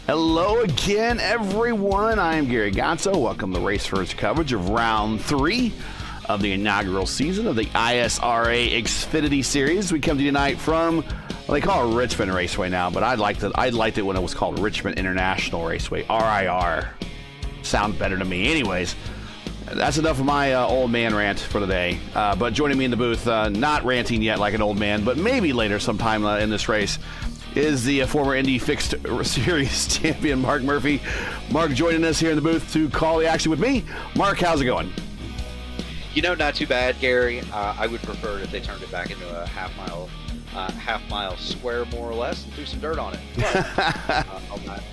Hello again, everyone. I am Gary Gatso. Welcome to Race First coverage of Round 3 of the inaugural season of the ISRA Xfinity Series. We come to you tonight from, well, they call it Richmond Raceway now, but I liked it when it was called Richmond International Raceway, RIR. Sound better to me. Anyways, that's enough of my old man rant for the day. But joining me in the booth, not ranting yet like an old man, but maybe later sometime in this race, is the former Indy Fixed Series champion, Mark Murphy. Mark joining us here in the booth to call the action with me. Mark, how's it going? You know, not too bad, Gary. I would prefer if they turned it back into a half mile square, more or less, and threw some dirt on it. But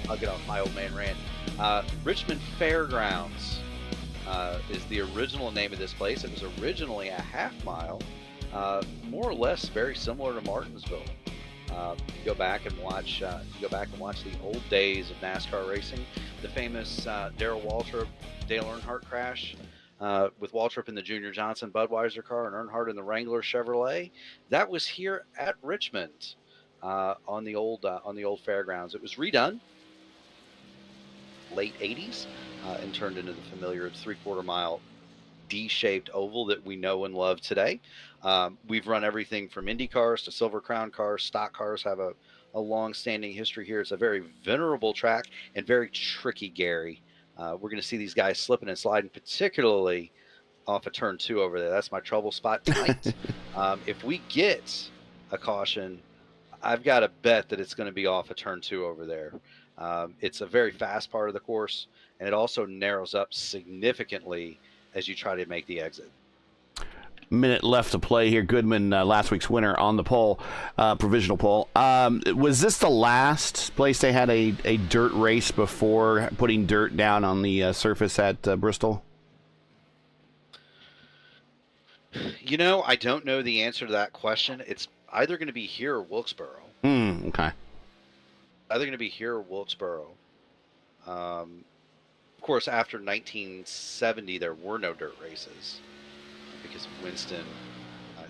I'll get off my old man rant. Richmond Fairgrounds is the original name of this place. It was originally a half mile, more or less very similar to Martinsville. Go back and watch the old days of NASCAR racing. The famous Darrell Waltrip, Dale Earnhardt crash with Waltrip in the Junior Johnson Budweiser car and Earnhardt in the Wrangler Chevrolet. That was here at Richmond on the old fairgrounds. It was redone late 80s and turned into the familiar 3/4 mile D-shaped oval that we know and love today. We've run everything from Indy cars to Silver Crown cars. Stock cars have a long-standing history here. It's a very venerable track and very tricky, Gary. We're going to see these guys slipping and sliding, particularly off of turn 2 over there. That's my trouble spot tonight. If we get a caution, I've got to bet that it's going to be off of turn 2 over there. It's a very fast part of the course, and it also narrows up significantly as you try to make the exit. Minute left to play here. Goodman, last week's winner on the pole, provisional pole. Was this the last place they had a dirt race before putting dirt down on the surface at Bristol? You know, I don't know the answer to that question. It's either going to be here or Wilkesboro. Okay. Either going to be here or Wilkesboro. Of course, after 1970, there were no dirt races because Winston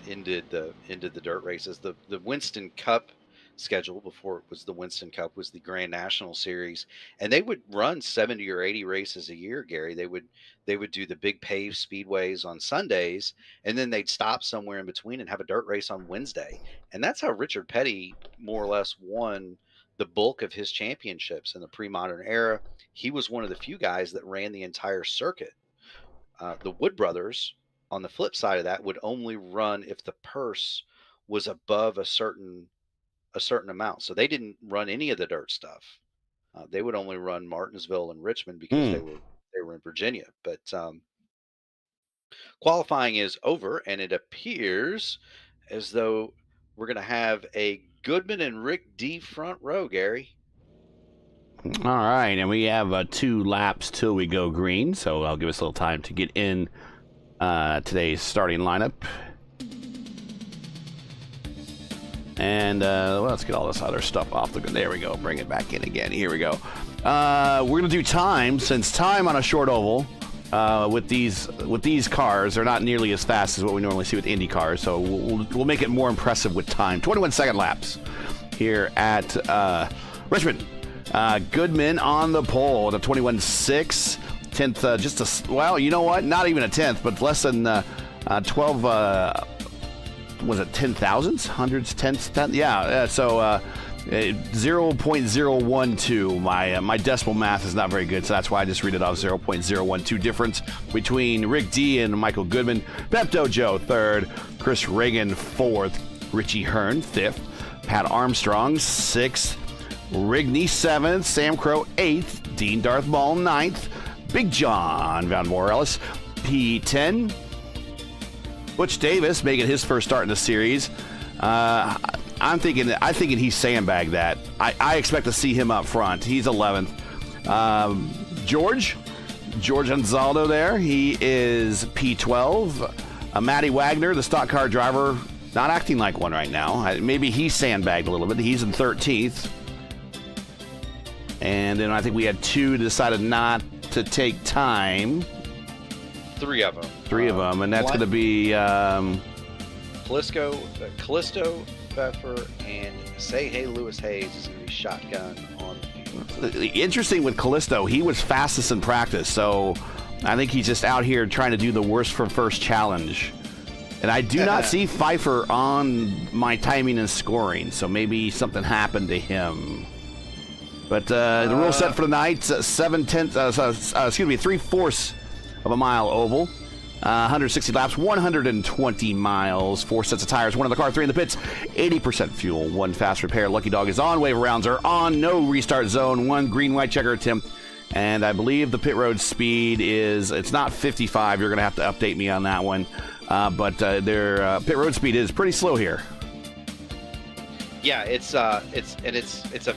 ended the dirt races. The Winston Cup schedule, before it was the Winston Cup, was the Grand National Series, and they would run 70 or 80 races a year, Gary. They would do the big paved speedways on Sundays, and then they'd stop somewhere in between and have a dirt race on Wednesday. And that's how Richard Petty more or less won the bulk of his championships in the pre-modern era. He was one of the few guys that ran the entire circuit. The Wood brothers, on the flip side of that, would only run if the purse was above a certain amount. So they didn't run any of the dirt stuff. They would only run Martinsville and Richmond because they were in Virginia. But qualifying is over, and it appears as though we're going to have a Goodman and Rick D front row, Gary. All right, and we have 2 laps till we go green, so I'll give us a little time to get in today's starting lineup. And let's get all this other stuff off the ground. There we go. Bring it back in again. Here we go. We're going to do time, since time on a short oval with these cars are not nearly as fast as what we normally see with Indy cars, so we'll make it more impressive with time. 21-second laps here at Richmond. Goodman on the pole at a 21.6. 10th, well, you know what? Not even a 10th, but less than 12, was it 10,000s? Hundreds, tenths, tenths? Yeah, so 0.012. My decimal math is not very good, so that's why I just read it off. 0.012 difference between Rick D and Michael Goodman. Pepto Joe, 3rd. Chris Reagan, 4th. Richie Hearn, 5th. Pat Armstrong, 6th. Rigney, 7th. Sam Crow, 8th. Dean Darth Ball, 9th. Big John Van Morellis, P10. Butch Davis making his first start in the series. I'm thinking he sandbagged that. I expect to see him up front. He's 11th. George Anzaldo there. He is P12. Matty Wagner, the stock car driver, not acting like one right now. Maybe he sandbagged a little bit. He's in 13th. And then I think we had 2 decided not to take time. 3 of them. 3 of them, and that's going to be Callisto, Pfeffer, and Say Hey Lewis Hayes is going to be shotgun on the field. interesting with Callisto, he was fastest in practice, so I think he's just out here trying to do the worst from first challenge. And I do not see Pfeiffer on my timing and scoring, so maybe something happened to him. But the rule set for the night: 3/4 of a mile oval, 160 laps, 120 miles, 4 sets of tires, 1 in the car, 3 in the pits, 80% fuel, 1 fast repair. Lucky Dog is on. Wave rounds are on. No restart zone. 1 green-white checker attempt. And I believe the pit road speed it's not 55. You're going to have to update me on that one. But their pit road speed is pretty slow here. Yeah, it's a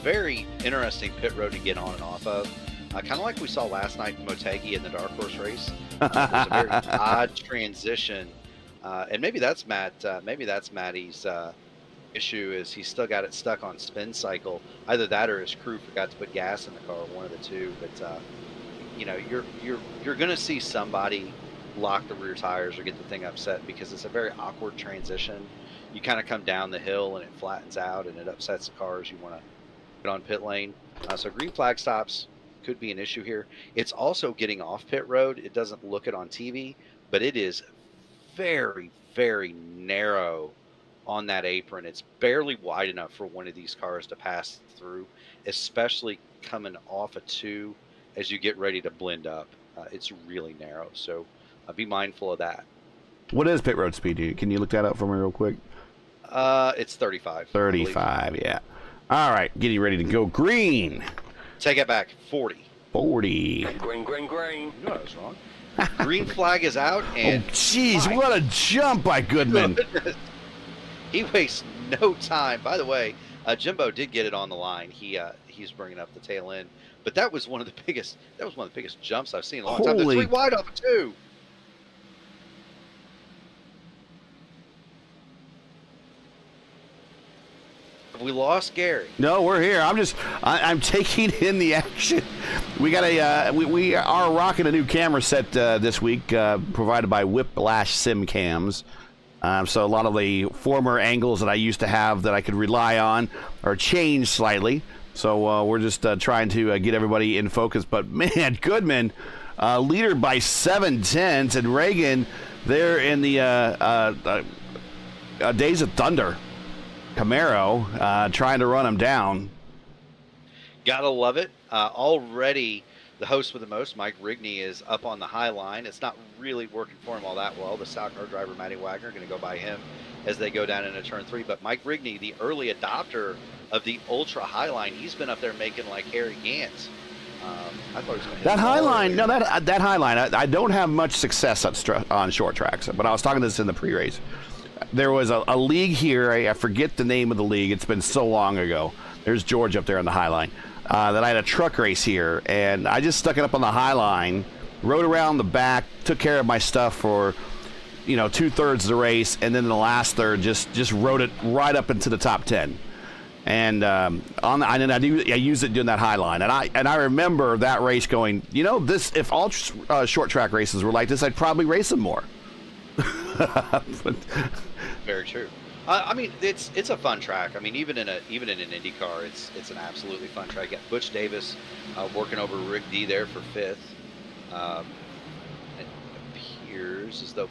very interesting pit road to get on and off of. Kind of like we saw last night in Motegi in the Dark Horse race. It was a very odd transition, and maybe that's Matty's issue, is he's still got it stuck on spin cycle. Either that or his crew forgot to put gas in the car, one of the two. But you're going to see somebody lock the rear tires or get the thing upset, because it's a very awkward transition. You kind of come down the hill and it flattens out and it upsets the cars you want to get on pit lane. So green flag stops could be an issue here. It's also getting off pit road. It doesn't look it on TV, but it is very, very narrow on that apron. It's barely wide enough for one of these cars to pass through, especially coming off a 2 as you get ready to blend up. It's really narrow, so be mindful of that. What is pit road speed? Can you look that up for me real quick? It's 35. 35, yeah. All right, getting ready to go green. Take it back, 40. 40. Green. You know I was wrong. Green flag is out, and jeez, what a jump by Goodman. Goodness. He wastes no time. By the way, Jimbo did get it on the line. He's bringing up the tail end, but that was one of the biggest jumps I've seen in a long time. They're 3 wide off of 2. Have we lost Gary? No, we're here. I'm taking in the action. We got we are rocking a new camera set this week, provided by Whiplash Sim Cams. So a lot of the former angles that I used to have that I could rely on are changed slightly. So we're just trying to get everybody in focus. But man, Goodman, leader by 7/10, and Reagan there in the Days of Thunder Camaro, trying to run him down. Gotta love it. Already the host with the most, Mike Rigney, is up on the high line. It's not really working for him all that well. The stock car driver, Matty Wagner, going to go by him as they go down into turn 3. But Mike Rigney, the early adopter of the ultra high line, he's been up there making like Harry Gantz. I thought he was going to hit that high line. No, that high line. I don't have much success on short tracks, but I was talking this in the pre-race. There was a league here. I forget the name of the league. It's been so long ago. There's George up there on the high line. That I had a truck race here, and I just stuck it up on the high line, rode around the back, took care of my stuff for, 2/3 of the race, and then in the last third, just rode it right up into the top 10. And I used it doing that high line, and I remember that race going, if all short track races were like this, I'd probably race them more. Very true. I mean, it's a fun track. I mean, even in an IndyCar, it's an absolutely fun track. You got Butch Davis working over Rick D there for 5th. It appears as though,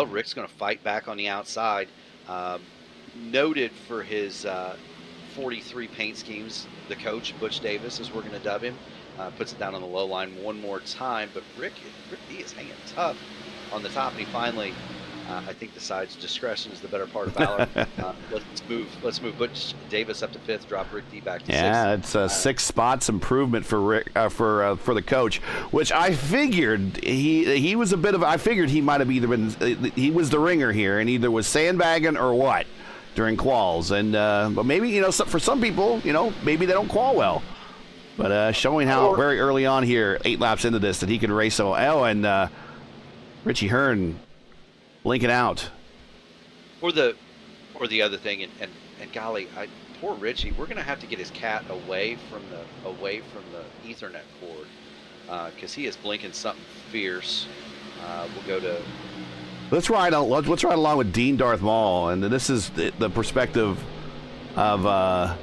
Rick's going to fight back on the outside. Noted for his 43 paint schemes, the coach, Butch Davis, as we're going to dub him, puts it down on the low line one more time. But Rick D is hanging tough on the top, and he finally, I think, decides discretion is the better part of valor. Let's move Butch Davis up to 5th, drop Rick D back to 6th. Yeah, it's a 6 spots improvement for Rick, for the coach, which I figured he was a bit of. I figured he might have either been he was the ringer here and either was sandbagging or what during quals, and but maybe for some people maybe they don't qual well, but showing how very early on here, 8 laps into this, that he can race so well. And Richie Hearn blinking out. Or the other thing, and golly, poor Richie, we're gonna have to get his cat away from the Ethernet cord, because he is blinking something fierce. We'll go to. Let's ride along with Dean Darth Maul, and this is the perspective of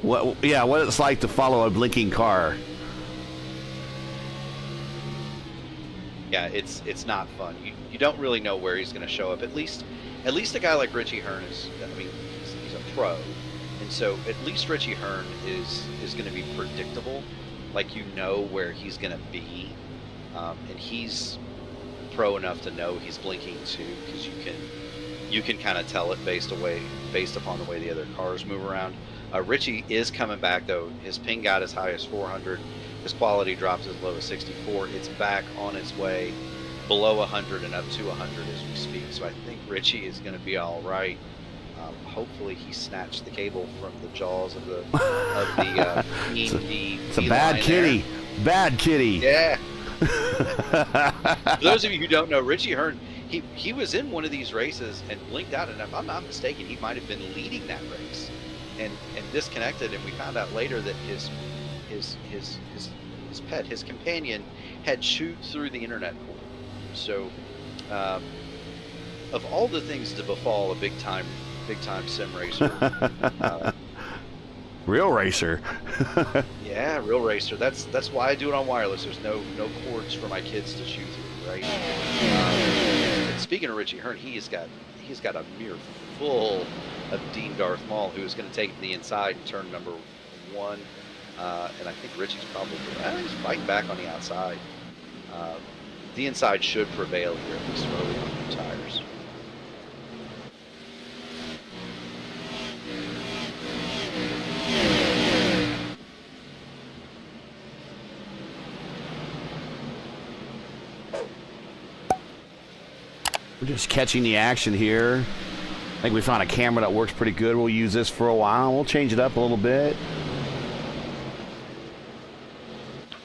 what it's like to follow a blinking car. Yeah, it's not fun. You don't really know where he's going to show up. At least a guy like Richie Hearn is. I mean, he's a pro, and so at least Richie Hearn is going to be predictable. Like, you know where he's going to be, and he's pro enough to know he's blinking too, because you can kind of tell it based upon the way the other cars move around. Richie is coming back though. His ping got as high as 400. His quality drops as low as 64. It's back on its way below 100 and up to 100 as we speak. So I think Richie is going to be all right. Hopefully he snatched the cable from the jaws of the it's a bad kitty. There. Bad kitty. Yeah. For those of you who don't know, Richie Hearn, he was in one of these races and blinked out, and if I'm not mistaken, he might have been leading that race and disconnected, and we found out later that his pet, his companion, had chewed through the internet cord. So of all the things to befall a big time sim racer, real racer. yeah, real racer. That's why I do it on wireless. There's no cords for my kids to chew through, right? And speaking of Richie Hearn, he's got a mirror full of Dean Darth Maul, who is going to take the inside in turn number 1. And I think Richie's probably he's fighting back on the outside. The inside should prevail here, at least early on the tires. We're just catching the action here. I think we found a camera that works pretty good. We'll use this for a while. We'll change it up a little bit.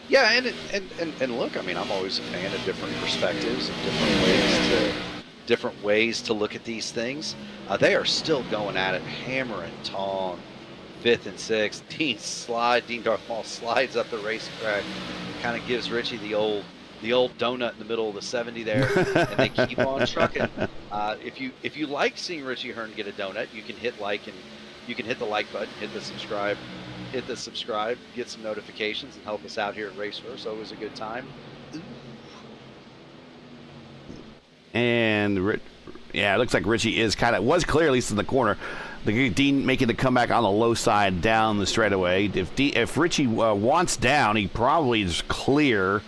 Yeah, and look, I mean, I'm always a fan of different perspectives and different ways to look at these things. They are still going at it, hammer and tong, 5th and 6th. Dean Darth Maul slides up the racetrack, kind of gives Richie the old donut in the middle of the 70 there, and they keep on trucking. If you like seeing Richie Hearn get a donut, you can hit like, and you can hit the like button, hit the subscribe, get some notifications, and help us out here at RaceFirst. Always a good time. And yeah, it looks like Richie was clear, at least in the corner. Dean making the comeback on the low side down the straightaway. If Richie wants down, he probably is clear.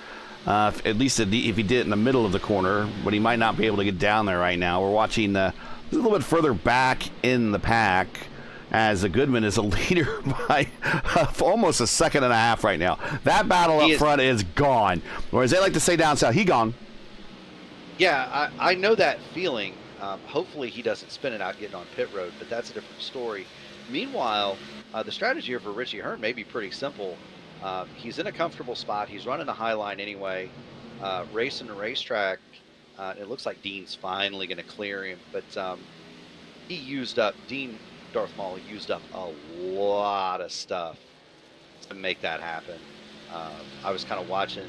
At least if he did it in the middle of the corner, but he might not be able to get down there right now. We're watching a little bit further back in the pack, as Goodman is a leader by almost a second and a half right now. That battle up front is gone. Or as they like to say down south, he gone. Yeah, I know that feeling. Hopefully he doesn't spin it out getting on pit road, but that's a different story. Meanwhile, the strategy here for Richie Hearn may be pretty simple. He's in a comfortable spot. He's running a high line anyway, racing the racetrack. It looks like Dean's finally going to clear him, but Dean Darth Maul used up a lot of stuff to make that happen. I was kind of watching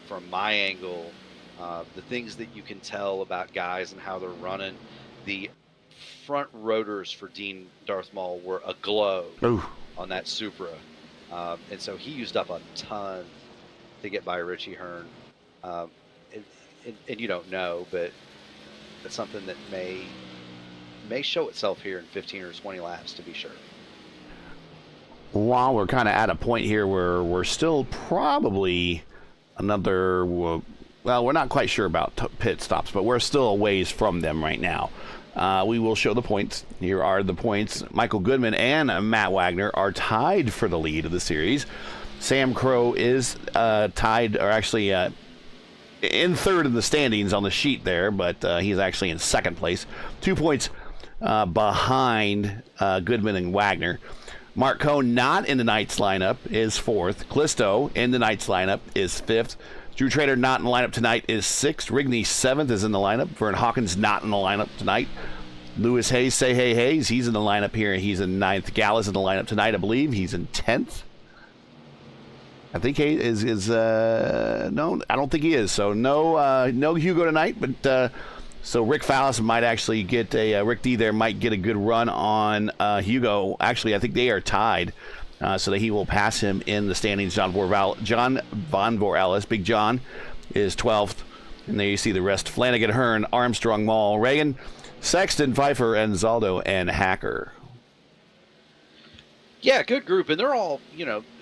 from my angle, the things that you can tell about guys and how they're running. The front rotors for Dean Darth Maul were aglow on that Supra, and so he used up a ton to get by Richie Hearn. And you don't know, but it's something that may show itself here in 15 or 20 laps, to be sure. While we're kind of at a point here where we're still probably another, well, we're not quite sure about pit stops, but we're still a ways from them right now. We will show the points. Here are the points. Michael Goodman and Matt Wagner are tied for the lead of the series. Sam Crow is tied, or actually in third in the standings on the sheet there, but he's actually in second place. 2 points behind Goodman and Wagner. Mark Cohn, not in the Knights lineup, is fourth. Clisto in the Knights lineup is fifth. Drew Trader not in the lineup tonight is sixth. Rigney seventh is in the lineup. Vern Hawkins not in the lineup tonight. Lewis Hayes, say hey Hayes, he's in the lineup here. He's in ninth. Gallus in the lineup tonight, I believe. He's in 10th. I think he is no, I don't think he is. So no Hugo tonight, but So Rick Fallis might actually get Rick D there might get a good run on Hugo. Actually, I think they are tied, so that he will pass him in the standings. John Von Voorellis, Big John, is 12th. And there you see the rest: Flanagan, Hearn, Armstrong, Mall, Reagan, Sexton, Pfeiffer, and Zaldo, and Hacker. Yeah, good group, and they're all,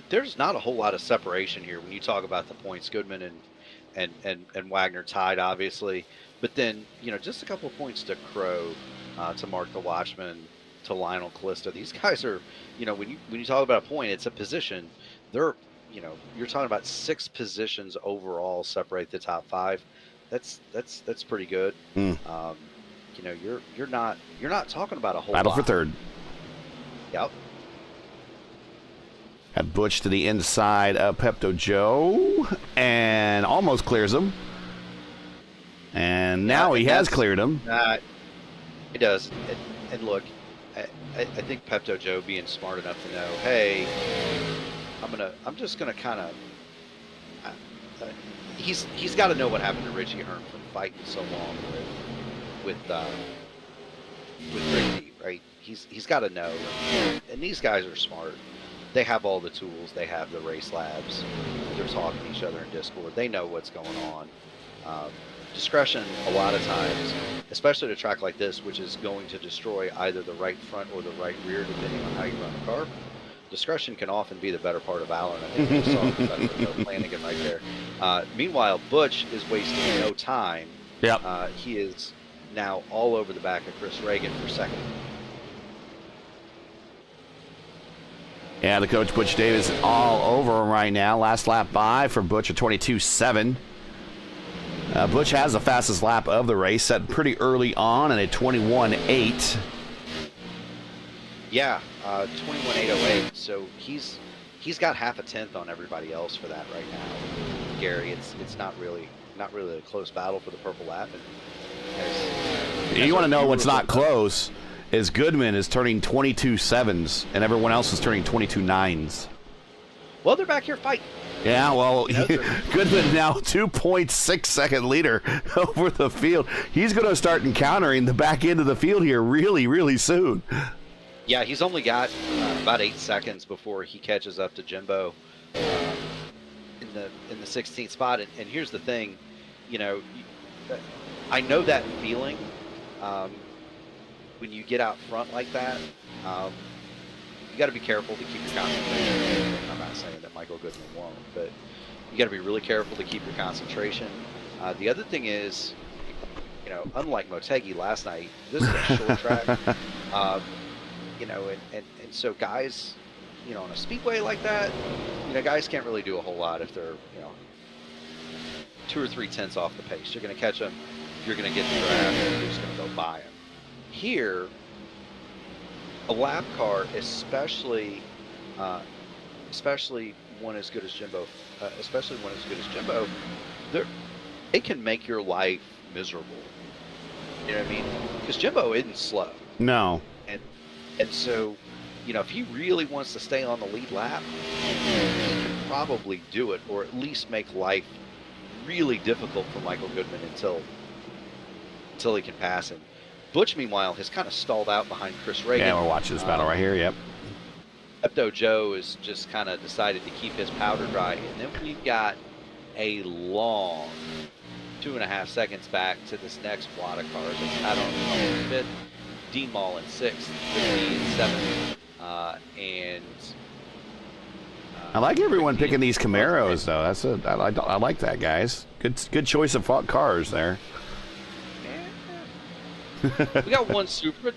there's not a whole lot of separation here when you talk about the points. Goodman and Wagner tied, obviously, but then just a couple of points to Crow, to Mark the Watchman, to Lionel Callista. These guys are, when you talk about a point, it's a position. They're, you're talking about 6 positions overall separate the top 5. That's pretty good. You're not talking about a whole battle lot. for third. Yep. Got Butch to the inside of Pepto Joe and almost clears him. And now he has cleared him. He does. And look, I think Pepto Joe being smart enough to know, hey, I'm just gonna kind of. He's got to know what happened to Richie Hearn from fighting so long with Rick D, right? He's got to know, and these guys are smart. They have all the tools. They have the race labs. They're talking to each other in Discord. They know what's going on. Discretion, a lot of times, especially at a track like this, which is going to destroy either the right front or the right rear, depending on how you run the car. Discretion can often be the better part of valor, and I think we saw Flanagan right there. Meanwhile, Butch is wasting no time. Yep. He is now all over the back of Chris Reagan for second. Yeah, the coach, Butch Davis, all over him right now. Last lap by for Butch at 22.7. Butch has the fastest lap of the race, set pretty early on, and a 21.8. Yeah, 21.808. So he's got half a tenth on everybody else for that right now. Gary, it's not really a close battle for the purple lap. And you want to know what's not close? Is Goodman is turning 22.7s, and everyone else is turning 22.9s. Well, they're back here fighting. Yeah, well, Goodman now 2.6 second leader over the field. He's going to start encountering the back end of the field here really, really soon. Yeah, he's only got about 8 seconds before he catches up to Jimbo in the 16th spot. And here's the thing, I know that feeling. When you get out front like that, you got to be careful to keep your concentration. I'm not saying that Michael Goodman won't, but you got to be really careful to keep your concentration. The other thing is, unlike Motegi last night, this is a short track, and so guys, on a speedway like that, guys can't really do a whole lot if they're, 2 or 3 tenths off the pace. You're going to catch them, you're going to get the draft, and you're just going to go by them. Here, a lap car, especially one as good as Jimbo, it can make your life miserable. You know what I mean? Because Jimbo isn't slow. No. And so, if he really wants to stay on the lead lap, he can probably do it, or at least make life really difficult for Michael Goodman until he can pass him. Butch, meanwhile, has kind of stalled out behind Chris Reagan. Yeah, we're watching this battle right here, yep. Pepto Joe has just kind of decided to keep his powder dry. And then we've got a long 2.5 seconds back to this next wad of cars. It's Adam in 5th, Dean Mall in 6th, Ricky in 7th, and... I like everyone picking these Camaros, though. I like that, guys. Good choice of cars there. We got one Supra.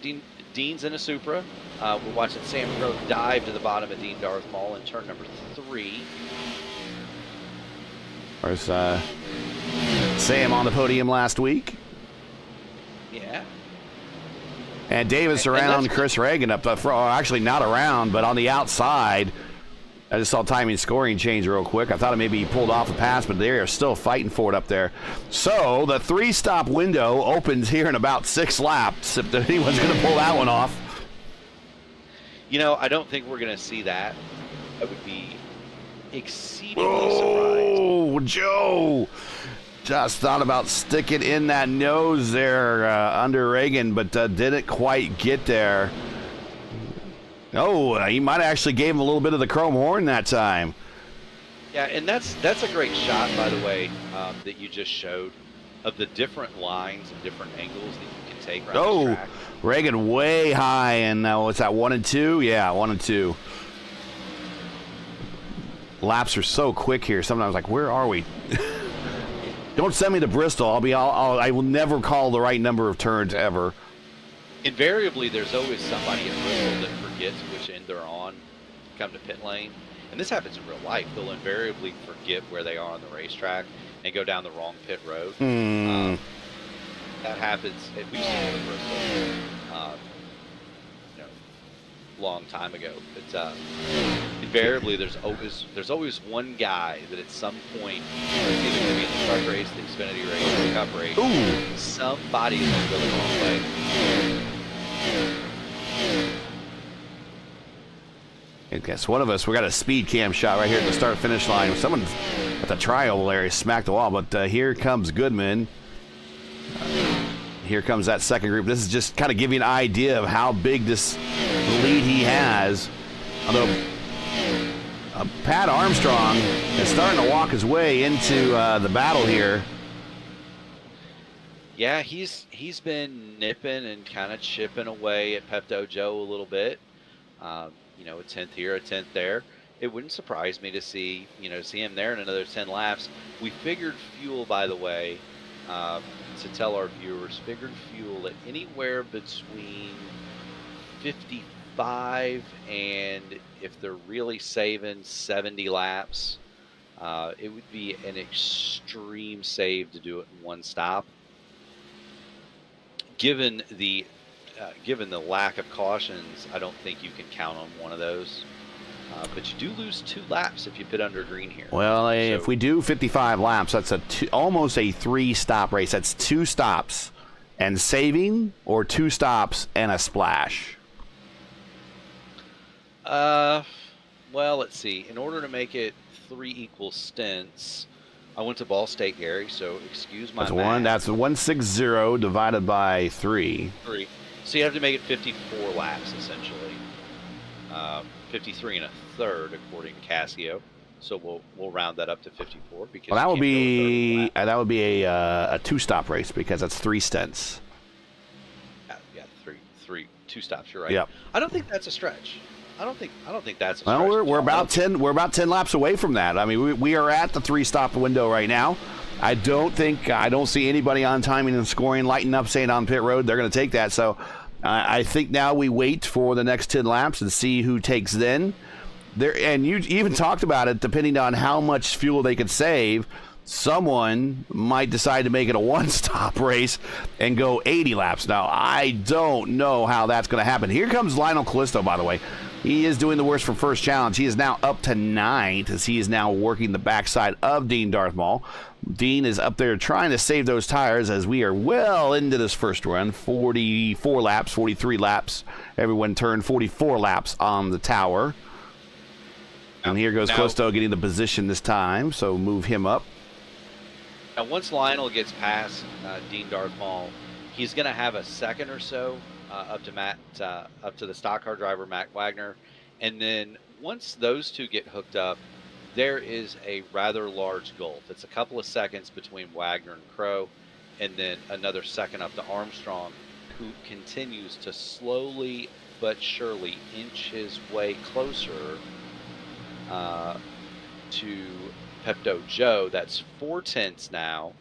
Dean's in a Supra. We're watching Sam Crow dive to the bottom of Dean Darth Maul in turn number 3. There's Sam on the podium last week. Yeah. And Davis around Chris Reagan up the front. Actually, not around, but on the outside. I just saw timing scoring change real quick. I thought maybe he pulled off a pass, but they are still fighting for it up there. So the 3-stop window opens here in about 6 laps. If anyone's going to pull that one off. I don't think we're going to see that. I would be exceedingly surprised. Oh, Joe. Just thought about sticking in that nose there under Reagan, but didn't quite get there. Oh, he might have actually gave him a little bit of the chrome horn that time. Yeah, and that's a great shot, by the way, that you just showed of the different lines and different angles that you can take around the track. Reagan way high, and what's that, 1 and 2? Yeah, 1 and 2. Laps are so quick here. Sometimes like, where are we? Don't send me to Bristol. I will never call the right number of turns ever. Invariably, there's always somebody at Bristol that forgets which end they're on to come to pit lane. And this happens in real life. They'll invariably forget where they are on the racetrack and go down the wrong pit road. That happens. We've seen it at Bristol, long time ago. But invariably, there's always one guy that at some point, it's either going to be in the truck race, the Xfinity race, or the Cup race. Somebody's going to go the wrong way. I guess one of us, we got a speed cam shot right here at the start finish line. Someone at the triangle area smacked the wall, but here comes Goodman. Here comes that second group. This is just kind of giving you an idea of how big this lead he has. Although Pat Armstrong is starting to walk his way into the battle here. Yeah, he's been nipping and kind of chipping away at Pepto Joe a little bit. A 10th here, a 10th there. It wouldn't surprise me to see him there in another 10 laps. We figured fuel, by the way, to tell our viewers, figured fuel at anywhere between 55 and, if they're really saving, 70 laps. It would be an extreme save to do it in one stop. Given the lack of cautions, I don't think you can count on one of those. But you do lose 2 laps if you pit under green here. Well, if we do 55 laps, that's almost a 3-stop race. That's 2 stops and saving, or 2 stops and a splash. Well, let's see. In order to make it 3 equal stints, I went to Ball State, Gary, so excuse my math. That's 160 divided by 3. 3. So you have to make it 54 laps, essentially. 53 and a third, according to Casio. So we'll round that up to 54 because that would be a 2-stop race because that's 3 stints. Yeah, 2 stops. You're right. Yep. I don't think that's a stretch. I don't think that's a stretch. Well, we're about 10 10 laps away from that. I mean, we are at the 3-stop window right now. I don't see anybody on timing and scoring lighting up saying on pit road they're going to take that. So I think now we wait for the next 10 laps and see who takes then. And you even talked about it, depending on how much fuel they could save, someone might decide to make it a 1-stop race and go 80 laps. Now, I don't know how that's going to happen. Here comes Lionel Callisto, by the way. He is doing the worst from first challenge. He is now up to 9th as he is now working the backside of Dean Darthmall. Dean is up there trying to save those tires as we are well into this first run. 44 laps, 43 laps. Everyone turned 44 laps on the tower. And here goes Callisto getting the position this time, so move him up. Now, once Lionel gets past Dean Darthmall, he's going to have a second or so up to the stock car driver, Matt Wagner. And then once those two get hooked up, there is a rather large gulf. It's a couple of seconds between Wagner and Crow, and then another second up to Armstrong, who continues to slowly but surely inch his way closer to Pepto Joe. That's 4 tenths now.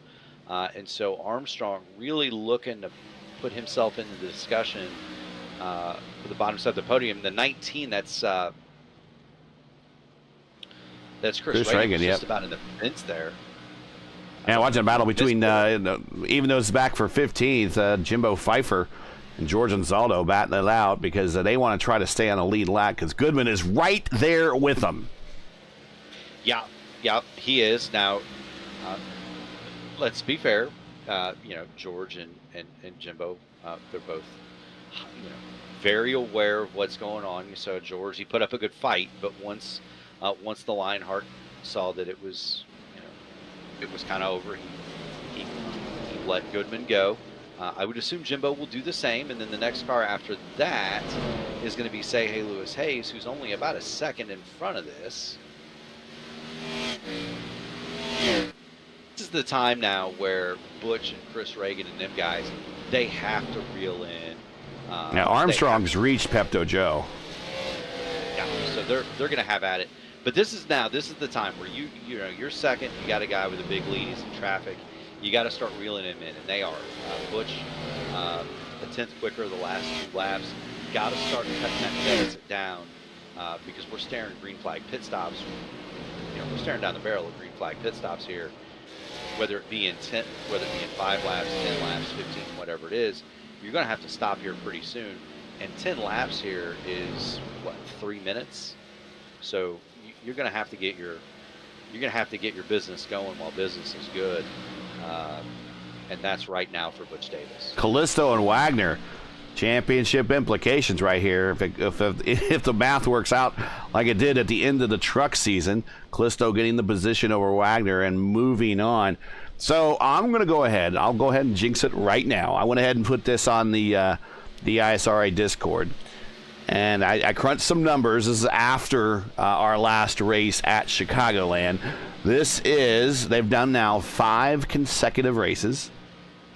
And so Armstrong really looking to put himself into the discussion for the bottom side of the podium. The 19, that's Chris Reagan, just about in the fence there. Yeah, watching a battle between, even though it's back for 15th, Jimbo Pfeiffer and George Anzaldo batting it out because they want to try to stay on a lead lap because Goodman is right there with them. Yeah, he is. Now, let's be fair. George and Jimbo, they're both, very aware of what's going on. You saw George; he put up a good fight, but once the Lionheart saw that it was kind of over, let Goodman go. I would assume Jimbo will do the same, and then the next car after that is going to be Say Hey Lewis Hayes, who's only about a second in front of this. This is the time now where Butch and Chris Reagan and them guys, they have to reel in. Now Armstrong's reached Pepto Joe. Yeah, so they're going to have at it. But this is the time where you're second. You got a guy with a big lead. He's in traffic. You got to start reeling him in, and they are. Butch, a tenth quicker the last 2 laps. Got to start cutting that deficit down because we're staring green flag pit stops. We're staring down the barrel of green flag pit stops here. Whether it be in 5 laps, 10 laps, 15, whatever it is, you're going to have to stop here pretty soon. And 10 laps here is 3 minutes. So you're going to have to get your business going while business is good. And that's right now for Butch Davis. Callisto and Wagner, championship implications right here. If the math works out like it did at the end of the truck season, Callisto getting the position over Wagner and moving on. So I'm going to go ahead. I'll go ahead and jinx it right now. I went ahead and put this on the ISRA Discord. And I crunched some numbers. This is after our last race at Chicagoland. They've done now 5 consecutive races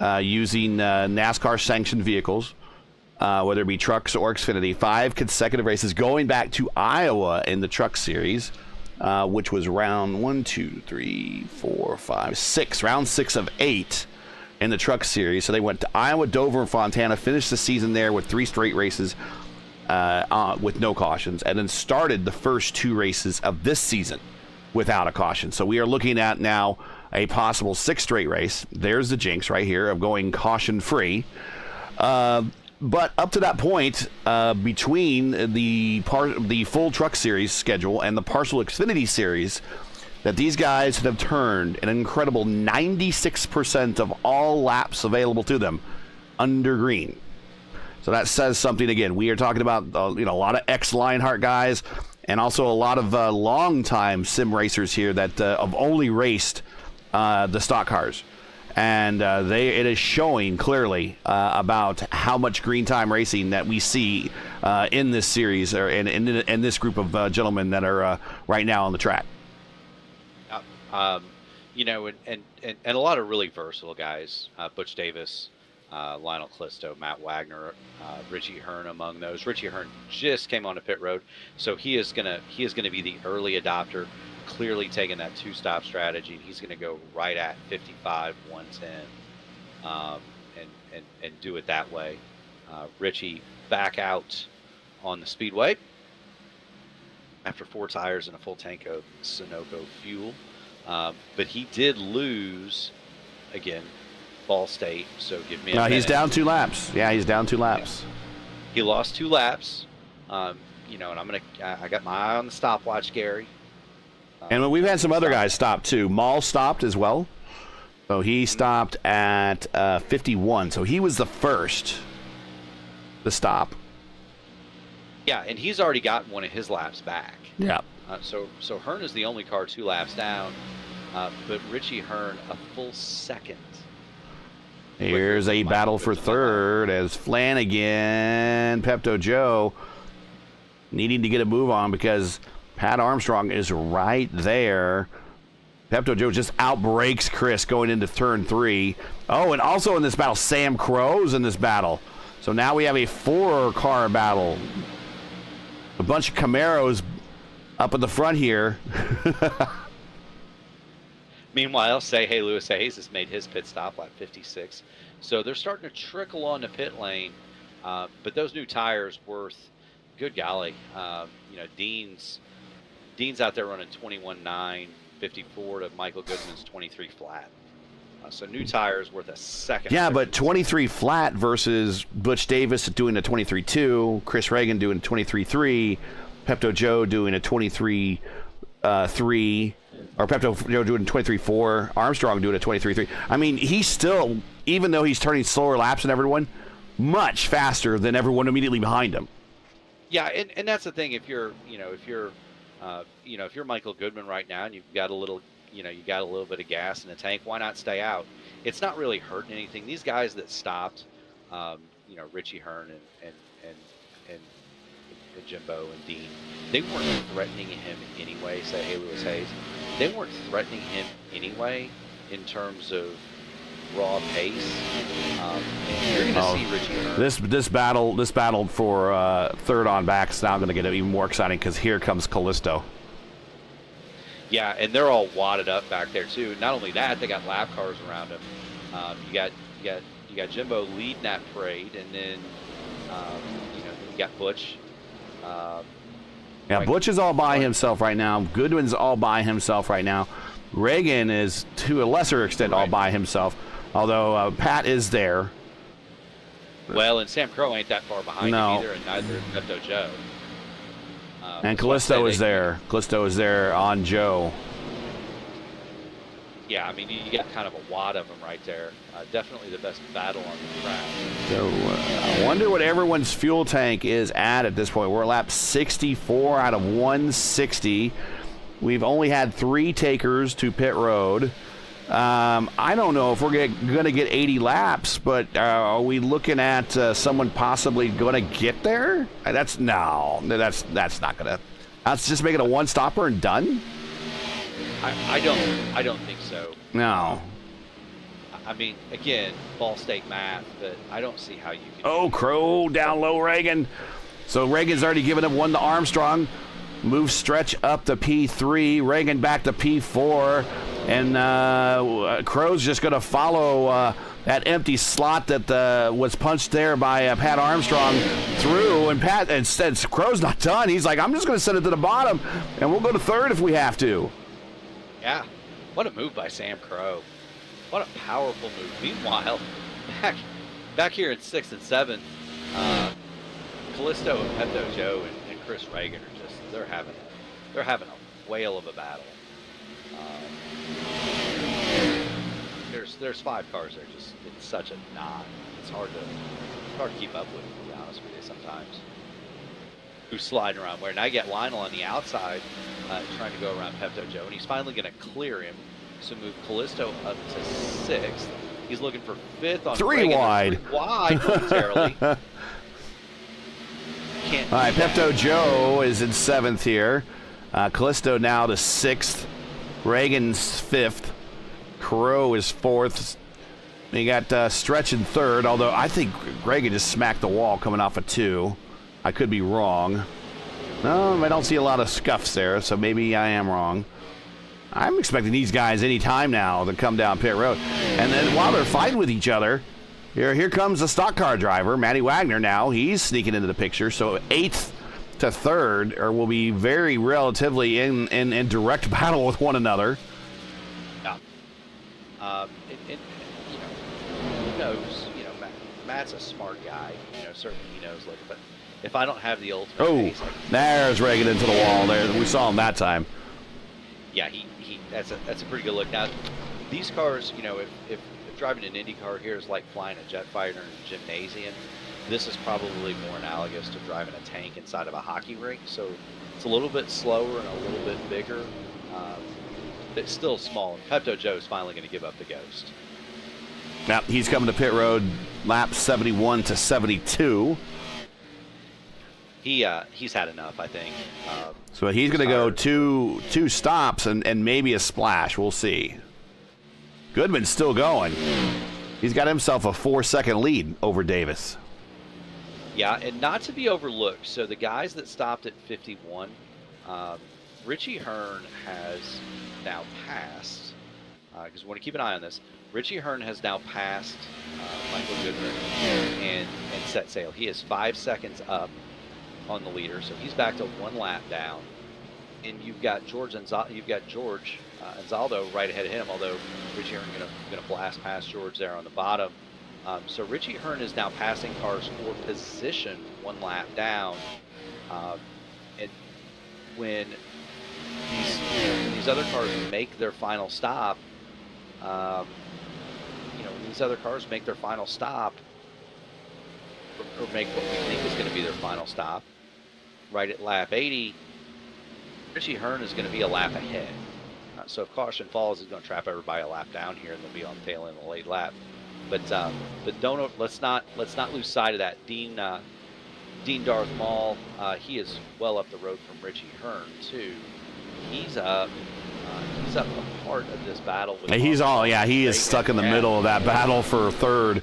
using NASCAR sanctioned vehicles, whether it be trucks or Xfinity. 5 consecutive races going back to Iowa in the truck series, which was round 6, round 6 of 8 in the truck series. So they went to Iowa, Dover, and Fontana, finished the season there with 3 straight races. With no cautions, and then started the first 2 races of this season without a caution. So we are looking at now a possible 6th straight race. There's the jinx right here of going caution-free. But up to that point, between the full truck series schedule and the partial Xfinity series, that these guys have turned an incredible 96% of all laps available to them under green. So that says something. Again, we are talking about a lot of ex-Lionheart guys and also a lot of long-time sim racers here that have only raced the stock cars. And it is showing clearly about how much green time racing that we see in this series or in this group of gentlemen that are right now on the track. And a lot of really versatile guys. Butch Davis, Lionel Callisto, Matt Wagner, Richie Hearn among those. Richie Hearn just came on the pit road, so he is gonna be the early adopter, clearly taking that 2-stop strategy. He's gonna go right at 55, 110, and do it that way. Richie back out on the speedway after 4 tires and a full tank of Sunoco fuel, but he did lose again. Ball State, so give me a minute. He's down 2 laps. Yeah, he's down 2 laps. He lost 2 laps. And I got my eye on the stopwatch, Gary. And we've had some other guys stop too. Maul stopped as well. So he stopped at 51. So he was the first to stop. Yeah, and he's already got one of his laps back. Yeah. So Hearn is the only car 2 laps down, but Richie Hearn a full second. Here's a battle for third as Flanagan, Pepto Joe, needing to get a move on because Pat Armstrong is right there. Pepto Joe just outbrakes Chris going into turn 3. Oh, and also in this battle, Sam Crow's in this battle. So now we have a 4-car battle. A bunch of Camaros up in the front here. Meanwhile, Say Hey Lewis Hayes has made his pit stop lap 56. So they're starting to trickle on the pit lane. But those new tires worth, good golly. Dean's out there running 21.9, 54 to Michael Goodman's 23 flat. So new tires worth a second. Yeah, but 23 flat versus Butch Davis doing a 23.2, Chris Reagan doing a 23.3, Pepto Joe doing a 23.3. Or Pepto Joe doing 23.4, Armstrong doing a 23.3. I mean, he's still, even though he's turning slower laps than everyone, much faster than everyone immediately behind him. Yeah, and that's the thing. If you're Michael Goodman right now and you've got a little bit of gas in the tank, why not stay out? it's not really hurting anything. These guys that stopped, Richie Hearn and, and Jimbo and Dean, they weren't threatening him in any way. Say, hey, Lewis Hayes, they weren't threatening him anyway in terms of raw pace. And you're going to see Richie Hearn. This battle for third on back is now going to get even more exciting because here comes Callisto. Yeah, and they're all wadded up back there too. Not only that, they got lap cars around them. You got Jimbo leading that parade, and then you got Butch. Butch is all by himself right now. Goodwin's all by himself right now. Reagan is, to a lesser extent, all by himself. Although Pat is there. Well, and Sam Crow ain't that far behind him either, and neither is Pepto Joe. And Callisto is there. Callisto is there on Joe. Yeah, I mean, you got kind of a wad of them right there. Definitely the best battle on the track. So I wonder what everyone's fuel tank is at this point. We're at lap 64 out of 160. We've only had 3 takers to pit road. I don't know if we're going to get 80 laps, but are we looking at someone possibly going to get there? That's not going to. That's just make it a one-stopper and done? I don't think so. No. I mean, again, Ball State math, but I don't see how you can. Oh, Crow down low, Reagan. So Reagan's already given up one to Armstrong. Move Stretch up to P3. Reagan back to P4. And Crow's just going to follow that empty slot that was punched there by Pat Armstrong through. And Pat, instead, Crow's not done. He's like, I'm just going to send it to the bottom, and we'll go to third if we have to. Yeah. What a move by Sam Crow. What a powerful move. Meanwhile, back here in 6th and 7th, Callisto and Pepto Joe and Chris Reagan are just they're having a whale of a battle. There's 5 cars there. Just it's such a knot. It's hard to keep up with, to be honest with you, sometimes. Who's sliding around where? Now you got Lionel on the outside trying to go around Pepto Joe, and he's finally going to clear him. So move Callisto up to 6th. He's looking for 5th on 3 Reagan. wide. 3 wide momentarily. All right, Pepto Joe is in 7th here. Callisto now to 6th. Reagan's 5th. Crow is 4th. You got Stretch in 3rd, although I think Reagan just smacked the wall coming off a 2. I could be wrong. No, I don't see a lot of scuffs there, so maybe I am wrong. I'm expecting these guys any time now to come down pit road. And then while they're fighting with each other, here comes the stock car driver, Matty Wagner now. He's sneaking into the picture. So 8th to 3rd will be very relatively in direct battle with one another. Yeah. Who knows? Matt's a smart guy. Certainly he knows. But if I don't have the ultimate pace, there's Reagan into the wall there. We saw him that time. Yeah, that's a pretty good look. Now, these cars, if driving an Indy car here is like flying a jet fighter in a gymnasium, this is probably more analogous to driving a tank inside of a hockey rink. So it's a little bit slower and a little bit bigger. But it's still small. And Pepto Joe's finally going to give up the ghost. Now, he's coming to pit road lap 71 to 72. He's had enough, I think. So he's going to go two stops and maybe a splash. We'll see. Goodman's still going. He's got himself a 4-second lead over Davis. Yeah, and not to be overlooked. So the guys that stopped at 51, Richie Hearn has now passed, because we want to keep an eye on this. Richie Hearn has now passed Michael Goodman and set sail. He is 5 seconds up on the leader, so he's back to 1 lap down. And you've got George Anzaldo right ahead of him, although Richie Hearn going to blast past George there on the bottom. So Richie Hearn is now passing cars for position 1 lap down. And when these other cars make their final stop, when these other cars make their final stop, or make what we think is going to be their final stop, right at lap 80, Richie Hearn is going to be a lap ahead. So if caution falls, he's going to trap everybody a lap down here, and they'll be on the tail end of the late lap. But let's not lose sight of that. Dean Darth Maul, he is well up the road from Richie Hearn too. He's up a part of this battle. With he is stuck in the middle of that battle for third.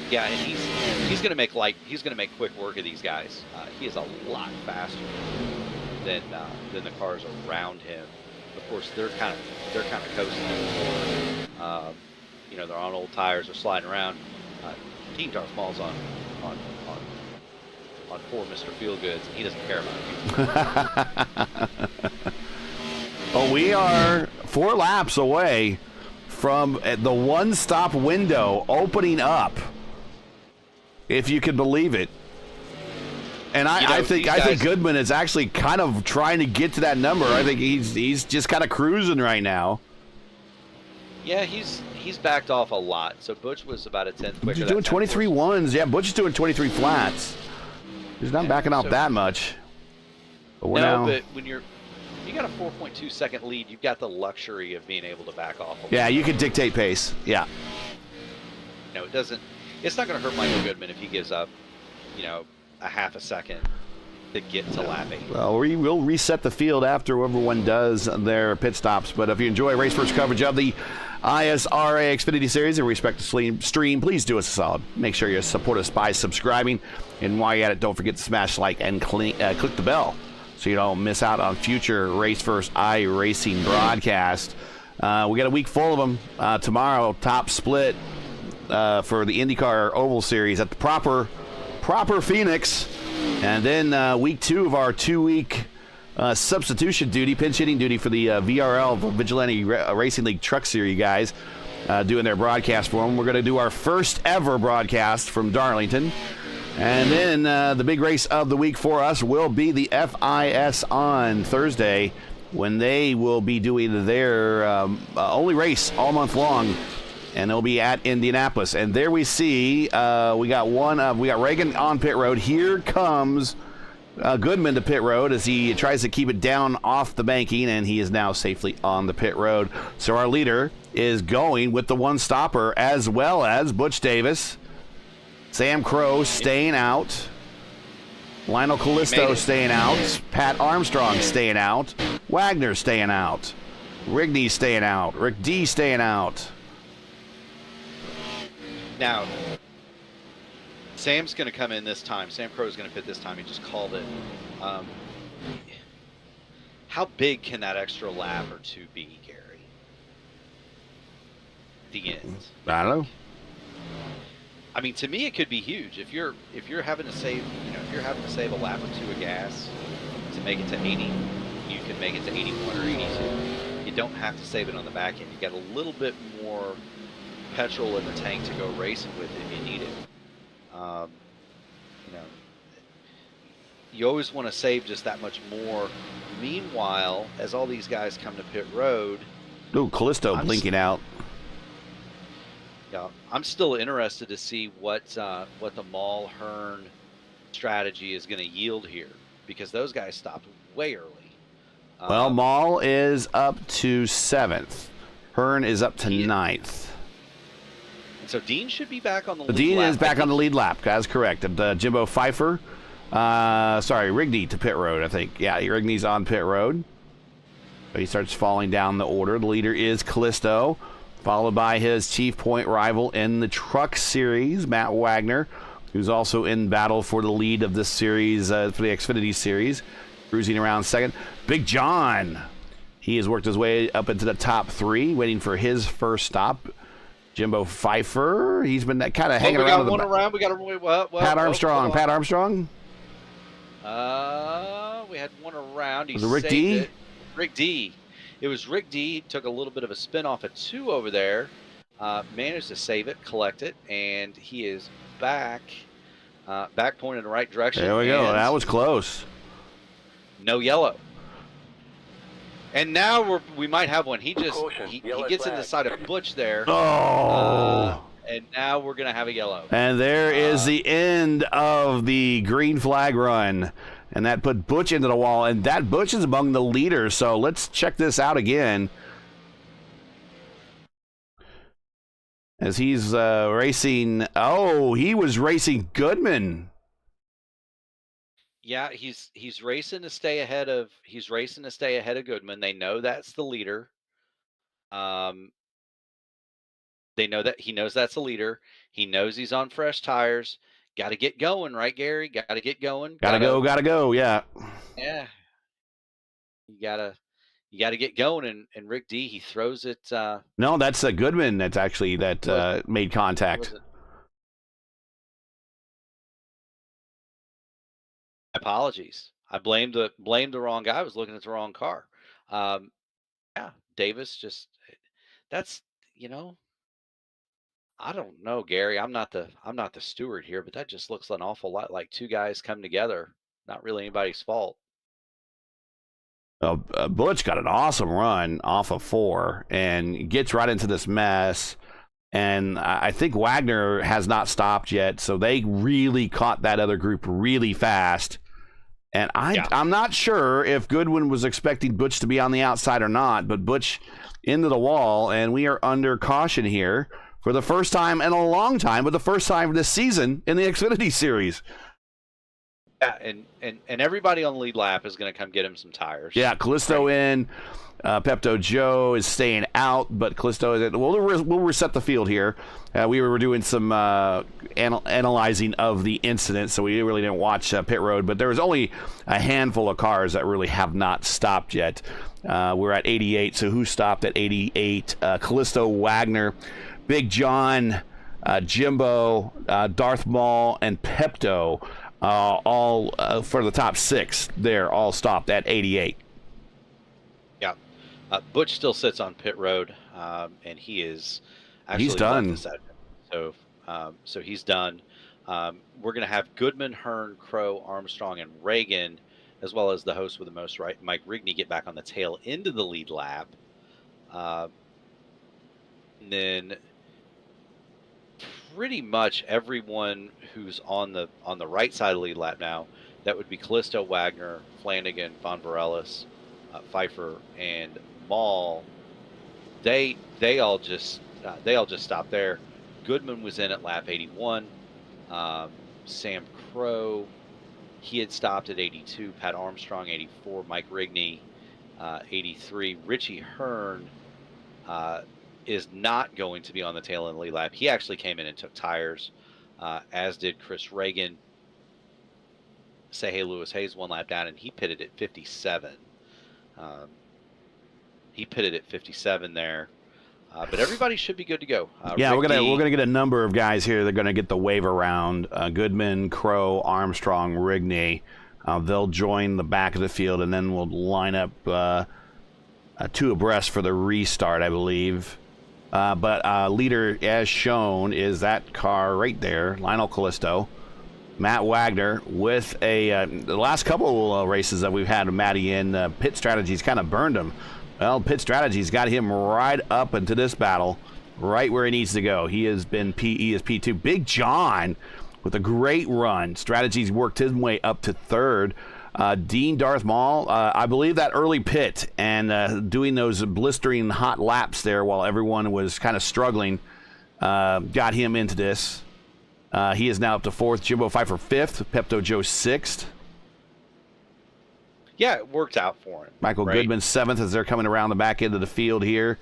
Yeah, and he's going to make quick work of these guys. He is a lot faster than the cars around him. Of course, they're kind of coasting. They're on old tires, they're sliding around. Team Darth Maul's on poor Mr. Feelgoods, and he doesn't care about you. Well, we are 4 laps away from the one-stop window opening up, if you can believe it. And I think Goodman is actually kind of trying to get to that number. I think he's just kind of cruising right now. Yeah, he's backed off a lot. So Butch was about a tenth quicker. He's doing 23 ones. Yeah, Butch is doing 23 flats. He's not backing off that much. But but when you got a 4.2 second lead, you've got the luxury of being able to back off. Yeah, you can dictate pace. Yeah. No, it doesn't. It's not going to hurt Michael Goodman if he gives up, a half a second to get to lap 8. Well, we will reset the field after everyone does their pit stops. But if you enjoy Race First coverage of the ISRA Xfinity Series and respect the stream, please do us a solid. Make sure you support us by subscribing. And while you're at it, don't forget to smash like and click the bell so you don't miss out on future Race First iRacing broadcasts. We got a week full of them. Tomorrow, top split for the IndyCar Oval Series at the proper Phoenix. And then week 2 of our 2-week substitution duty, pinch hitting duty for the VRL, Vigilante Racing League Truck Series guys doing their broadcast for them. We're going to do our first ever broadcast from Darlington. And then the big race of the week for us will be the FIS on Thursday, when they will be doing their only race all month long, and they'll be at Indianapolis. And there we see we got Reagan on pit road. Here comes Goodman to pit road as he tries to keep it down off the banking, and he is now safely on the pit road. So our leader is going with the one stopper, as well as Butch Davis. Sam Crow staying out. Lionel Callisto staying out. Pat Armstrong staying out. Wagner staying out. Rigney staying out. Rick D staying out. Now, Sam's going to come in this time. Sam Crow is going to pit this time. He just called it. How big can that extra lap or 2 be, Gary? The end. I don't know. I mean, to me, it could be huge. If you're having to save, a lap or 2 of gas to make it to 80, you can make it to 81 or 82. You don't have to save it on the back end. You got a little bit more petrol in the tank to go racing with if you need it. You always want to save just that much more. Meanwhile, as all these guys come to pit road, Callisto blinking out. Yeah, I'm still interested to see what the Maul Hearn strategy is going to yield here, because those guys stopped way early. Well, Maul is up to 7th. Hearn is up to 9th. And so Dean should be back on the lead lap. Dean is back on the lead lap. That's correct. And Jimbo Pfeiffer, Rigney to pit road, I think. Yeah, Rigney's on pit road. But he starts falling down the order. The leader is Callisto, followed by his chief point rival in the Truck Series, Matt Wagner, who's also in battle for the lead of this series, for the Xfinity Series, cruising around second. Big John, he has worked his way up into the top 3, waiting for his first stop. Jimbo Pfeiffer, he's been kind of hanging around. We got one around. Pat Armstrong. Pat Armstrong. We had one around. Was it Rick D? Rick D. It was Rick D. Took a little bit of a spin off at 2 over there. Managed to save it, collect it, and he is back pointing in the right direction. There we go. That was close. No yellow. And now we might have one. He gets in the side of Butch there. Oh. And now we're going to have a yellow. And there is the end of the green flag run and that put Butch into the wall, and that Butch is among the leaders. So let's check this out again. As he's racing, he was racing Goodman. Yeah, he's racing to stay ahead of Goodman. They know that's the leader. They know that he knows that's the leader. He knows he's on fresh tires. Got to get going, right, Gary? Got to get going. Gotta go. Yeah. Yeah. You gotta get going, and Rick D, he throws it. No, that's Goodman. That's actually made contact. Apologies. I blamed the wrong guy. I was looking at the wrong car. Yeah, Davis that's I don't know, Gary. I'm not the steward here, but that just looks an awful lot like two guys come together. Not really anybody's fault. Butch got an awesome run off of 4 and gets right into this mess. And I think Wagner has not stopped yet, so they really caught that other group really fast. And I'm not sure if Goodwin was expecting Butch to be on the outside or not, but Butch into the wall, and we are under caution here for the first time in a long time, but the first time this season in the Xfinity Series. Yeah, and everybody on the lead lap is going to come get him some tires. Yeah, Callisto in. Pepto Joe is staying out, but Callisto is in. We'll reset the field here. We were doing some analyzing of the incident, so we really didn't watch pit road, but there was only a handful of cars that really have not stopped yet. We're at 88, so who stopped at 88? Callisto, Wagner, Big John, Jimbo, Darth Maul, and Pepto. All for the top 6 there, all stopped at 88. Yeah. Butch still sits on pit road, and he is actually he's done. So he's done. We're going to have Goodman, Hearn, Crow, Armstrong, and Reagan, as well as the host with the most, right, Mike Rigney, get back on the tail into the lead lap. And then pretty much everyone who's on the right side of the lead lap now, that would be Callisto, Wagner, Flanagan, Von Varelis, Pfeiffer, and Maul. They all just stopped there. Goodman was in at lap 81. Sam Crow, he had stopped at 82. Pat Armstrong 84. Mike Rigney 83. Richie Hearn is not going to be on the tail end of the lead lap. He actually came in and took tires, as did Chris Reagan. Lewis Hayes 1 lap down, and he pitted at 57. He pitted at 57 there. But everybody should be good to go. Yeah, we're gonna get a number of guys here. They're gonna get the wave around. Goodman, Crow, Armstrong, Rigney. They'll join the back of the field, and then we'll line up 2 abreast for the restart, I believe. But leader, as shown, is that car right there, Lionel Callisto. Matt Wagner with the last couple races that we've had Matty in, pit strategies kind of burned him. Well, pit strategies got him right up into this battle, right where he needs to go. He has been P2. Big John with a great run. Strategies worked his way up to 3rd. Dean Darth Maul, I believe that early pit and doing those blistering hot laps there while everyone was kind of struggling got him into this. He is now up to 4th. Jimbo Pfeiffer 5th. Pepto Joe 6th. Yeah, it worked out for him. Michael Goodman 7th as they're coming around the back end of the field here.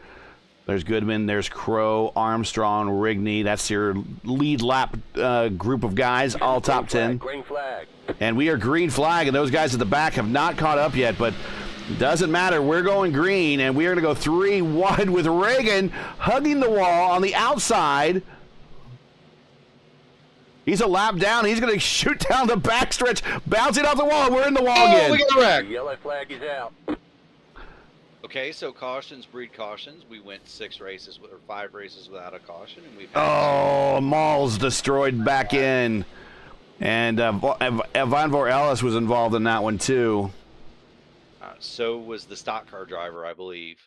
There's Goodman, there's Crow, Armstrong, Rigney. That's your lead lap group of guys, all top 10. Green flag. And we are green flag, and those guys at the back have not caught up yet, but doesn't matter. We're going green, and we are going to go 3 wide with Reagan hugging the wall on the outside. He's a lap down. He's going to shoot down the backstretch, bouncing off the wall. We're in the wall again. We got a wreck. Yellow flag is out. Okay, so cautions breed cautions. We went 5 races without a caution, and we've had Maul's destroyed back in, and Von Ellis was involved in that one too. So was the stock car driver, I believe.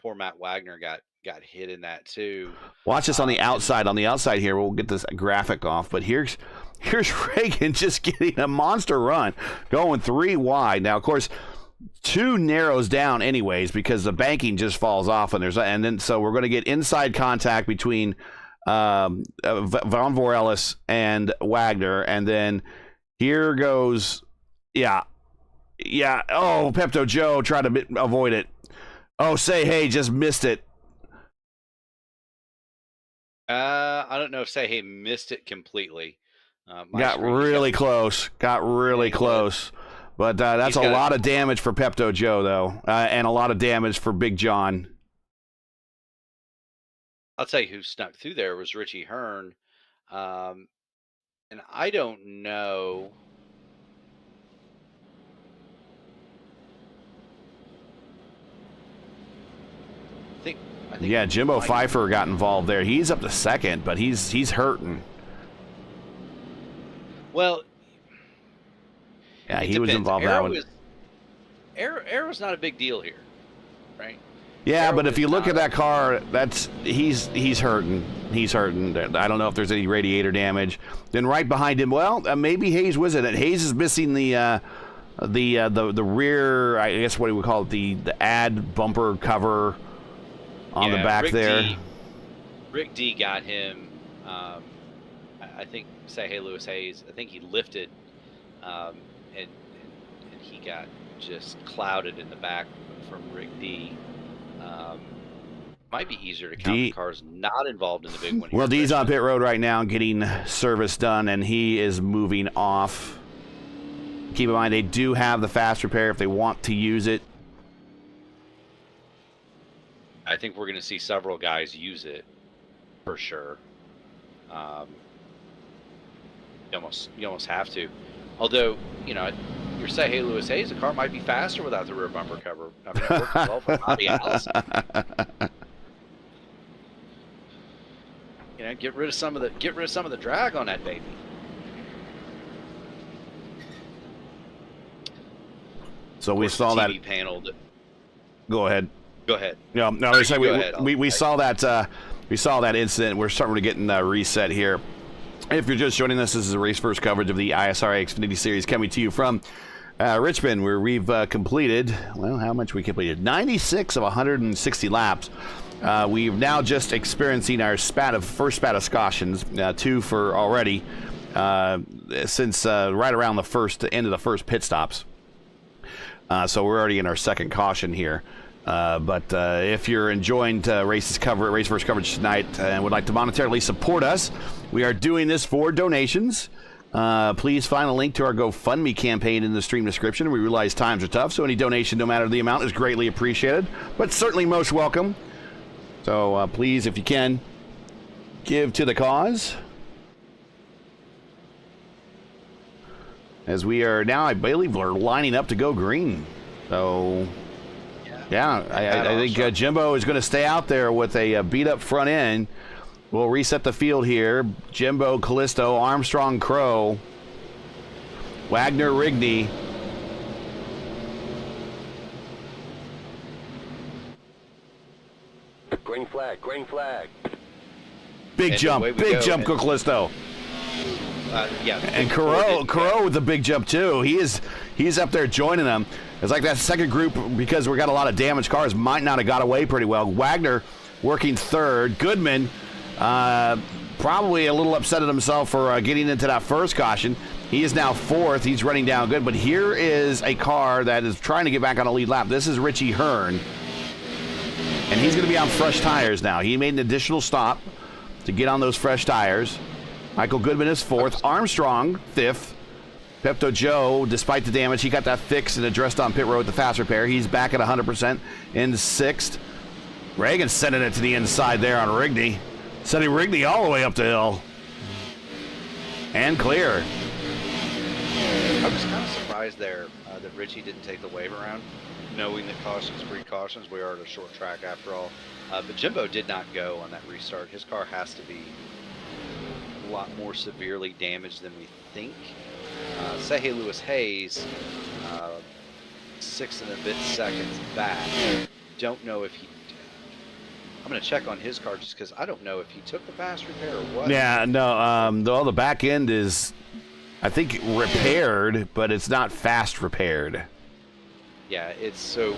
Poor Matt Wagner got hit in that too. Watch this on the outside. On the outside here, we'll get this graphic off. But here's Here's Reagan just getting a monster run, going 3 wide. Now, of course, 2 narrows down anyways because the banking just falls off, and then so we're going to get inside contact between Von Voorellis and Wagner, and then here goes, yeah. Oh, Pepto Joe tried to avoid it. Oh, Say Hey just missed it. I don't know if Say Hey missed it completely. Got really close. But that's a lot of damage for Pepto Joe, though, and a lot of damage for Big John. I'll tell you who snuck through there was Richie Hearn. And I don't know. I think yeah, Jimbo Pfeiffer got involved there. He's up to second, but he's hurting. Well, yeah, he was involved in that one. Arrow's not a big deal here, right? Yeah, but if you look at that car, he's hurting. He's hurting. I don't know if there's any radiator damage. Then right behind him, well, maybe Hayes was in it. Hayes is missing the rear. I guess what we would call it, the ad bumper cover on the back there. Rick D got him. I think Say Hey Lewis Hayes. I think he lifted, and he got just clouded in the back from Rick D. Might be easier to count the cars not involved in the big one. Well, D's on pit road right now getting service done, and he is moving off. Keep in mind, they do have the fast repair if they want to use it. I think we're going to see several guys use it for sure. You almost have to. Although, your Say Hey Lewis Hayes, the car might be faster without the rear bumper cover. I mean, it worked well for Bobby Allison. Get rid of some of the drag on that baby. So we saw that TV panel. Go ahead. Go ahead. No, we saw that. We saw that incident. We're starting to get reset here. If you're just joining us, this is a race first coverage of the ISRA Xfinity Series coming to you from Richmond, where we've completed, well, how much we completed? 96 of 160 laps. We've now just experiencing our first spat of cautions, 2 for already, since right around the end of the first pit stops. So we're already in our second caution here. But if you're enjoying race first coverage tonight and would like to monetarily support us, we are doing this for donations. Please find a link to our GoFundMe campaign in the stream description. We realize times are tough, so any donation, no matter the amount, is greatly appreciated, but certainly most welcome. So please, if you can, give to the cause. As we are now, I believe we're lining up to go green. So... yeah, I think Jimbo is going to stay out there with a beat-up front end. We'll reset the field here. Jimbo, Callisto, Armstrong, Crow, Wagner, Rigney. Green flag. Big jump, Callisto. Yeah, and Crow with the big jump too. He's up there joining them. It's like that second group, because we got a lot of damaged cars, might not have got away pretty well. Wagner working third. Goodman probably a little upset at himself for getting into that first caution. He is now fourth. He's running down good. But here is a car that is trying to get back on a lead lap. This is Richie Hearn. And he's going to be on fresh tires now. He made an additional stop to get on those fresh tires. Michael Goodman is fourth. Armstrong, fifth. Pepto Joe, despite the damage, he got that fixed and addressed on pit road with the fast repair. He's back at 100% in sixth. Reagan sending it to the inside there on Rigney. Sending Rigney all the way up the hill. And clear. I was kind of surprised there that Richie didn't take the wave around, knowing that cautions breed cautions. We are at a short track after all. But Jimbo did not go on that restart. His car has to be a lot more severely damaged than we think. Say Hey Lewis Hayes, 6 and a bit seconds back. Don't know if he... I'm going to check on his car just because I don't know if he took the fast repair or what. Yeah, no, the back end is I think, repaired, but it's not fast repaired. Yeah, it's so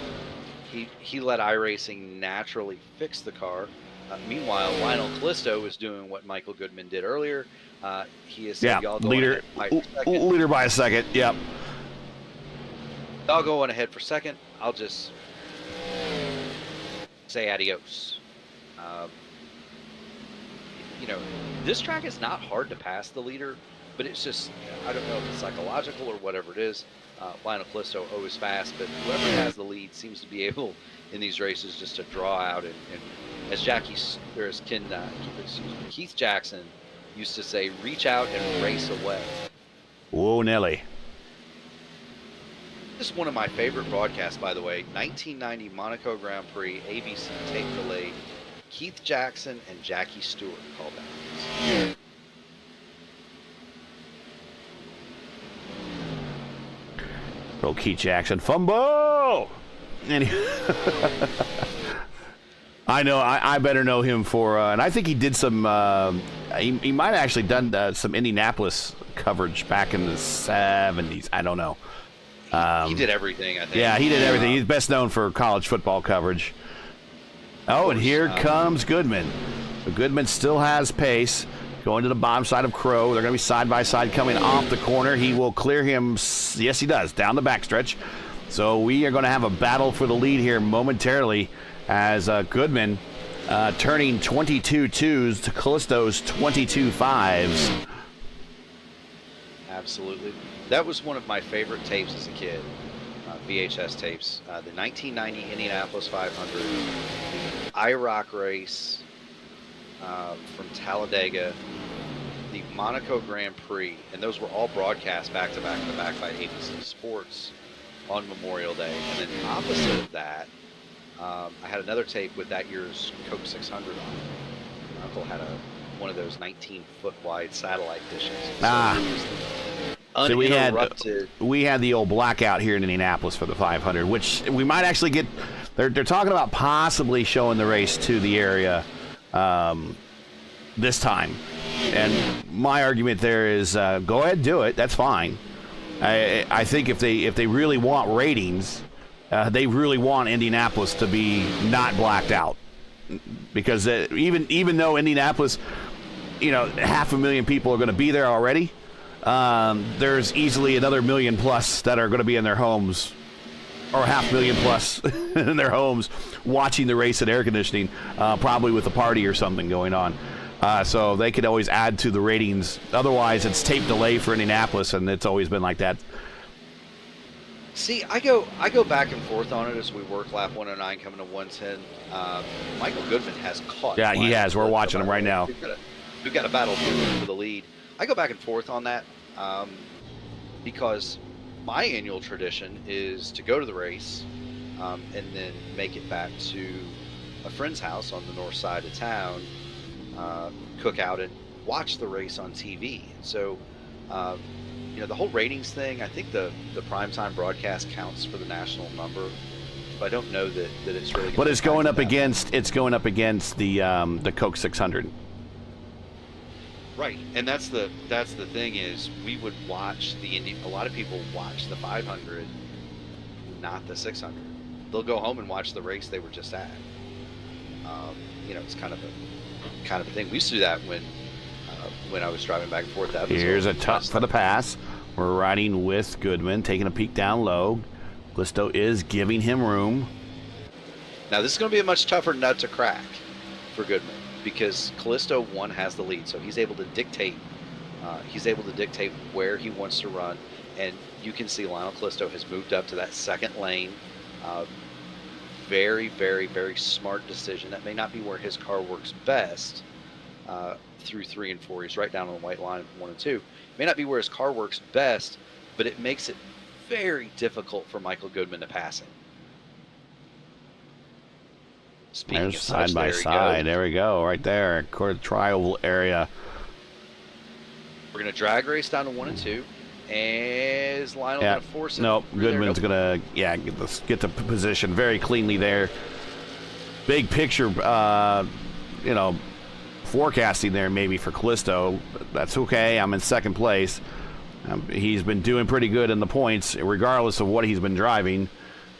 he let iRacing naturally fix the car. Meanwhile, Lionel Callisto is doing what Michael Goodman did earlier. He is saying, y'all going ahead by a second. Leader by a second. Yep. Y'all going ahead for second. I'll just say adios. You know, this track is not hard to pass the leader, but it's just, I don't know if it's psychological or whatever it is. Lionel Callisto always fast, but whoever has the lead seems to be able in these races just to draw out and as Keith Jackson used to say, reach out and race away. Whoa, Nelly. This is one of my favorite broadcasts, by the way. 1990 Monaco Grand Prix, ABC tape delayed. Keith Jackson and Jackie Stewart called that. Go Keith Jackson. Fumble! I know. I better know him for, and I think he did some. He might have actually done some Indianapolis coverage back in the 70s. I don't know. He did everything, I think. Yeah, he did everything. He's best known for college football coverage. Oh, and here comes Goodman. So Goodman still has pace. Going to the bottom side of Crow. They're going to be side by side coming off the corner. He will clear him. Yes, he does. Down the backstretch. So we are going to have a battle for the lead here momentarily as Goodman turning 22 2s to Callisto's 22 5s. Absolutely. That was one of my favorite tapes as a kid, VHS tapes. The 1990 Indianapolis 500, the IROC race from Talladega, the Monaco Grand Prix, and those were all broadcast back to back by ABC Sports on Memorial Day. And then opposite of that, I had another tape with that year's Coke 600 on it. My uncle had one of those 19-foot wide satellite dishes. So we had the old blackout here in Indianapolis for the 500, which we might actually get. They're talking about possibly showing the race to the area this time. And my argument there is go ahead, do it. That's fine. I think if they really want ratings, they really want Indianapolis to be not blacked out, because even though Indianapolis, 500,000 people are going to be there already. There's easily another 1 million plus that are going to be in their homes, or 500,000 plus in their homes watching the race at air conditioning, probably with a party or something going on. So they could always add to the ratings. Otherwise, it's tape delay for Indianapolis, and it's always been like that. See, I go back and forth on it as we work lap 109 coming to 110. Michael Goodman has caught. Yeah, he has. We're watching him right now. We've got a battle for the lead. I go back and forth on that because my annual tradition is to go to the race and then make it back to a friend's house on the north side of town, cook out and watch the race on TV. So, the whole ratings thing, I think the primetime broadcast counts for the national number. But I don't know that it's really. But it's going up against the Coke 600. Right, and that's the thing is we would watch a lot of people watch the 500, not the 600. They'll go home and watch the race they were just at. It's kind of a thing. We used to do that when I was driving back and forth. Here's a tough for the pass. We're riding with Goodman, taking a peek down low. Callisto is giving him room. Now this is going to be a much tougher nut to crack for Goodman, because Callisto has the lead, so he's able to dictate. Where he wants to run, and you can see Lionel Callisto has moved up to that second lane. Very, very, very smart decision. That may not be where his car works best through 3 and 4. He's right down on the white line of 1 and 2. May not be where his car works best, but it makes it very difficult for Michael Goodman to pass him. Speaking There's side by side. There we go, right there. Trial area. We're going to drag race down to 1 and 2. Is Lionel going to force it? Nope. Goodman's going to get the position very cleanly there. Big picture, forecasting there maybe for Callisto. That's okay. I'm in second place. He's been doing pretty good in the points, regardless of what he's been driving.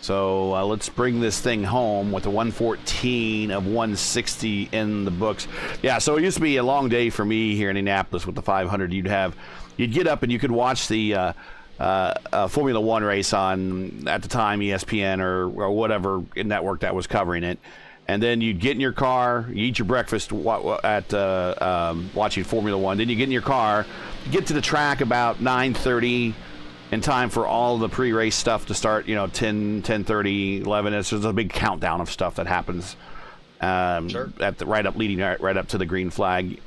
So let's bring this thing home with a 114 of 160 in the books. Yeah, so it used to be a long day for me here in Indianapolis with the 500. You'd get up and you could watch the Formula One race on, at the time, ESPN or whatever network that was covering it. And then you'd get in your car, you eat your breakfast at watching Formula One. Then you get in your car, you get to the track about 9:30 in time for all the pre-race stuff to start, 10:30, 11. It's just a big countdown of stuff that happens Sure. leading right up to the green flag.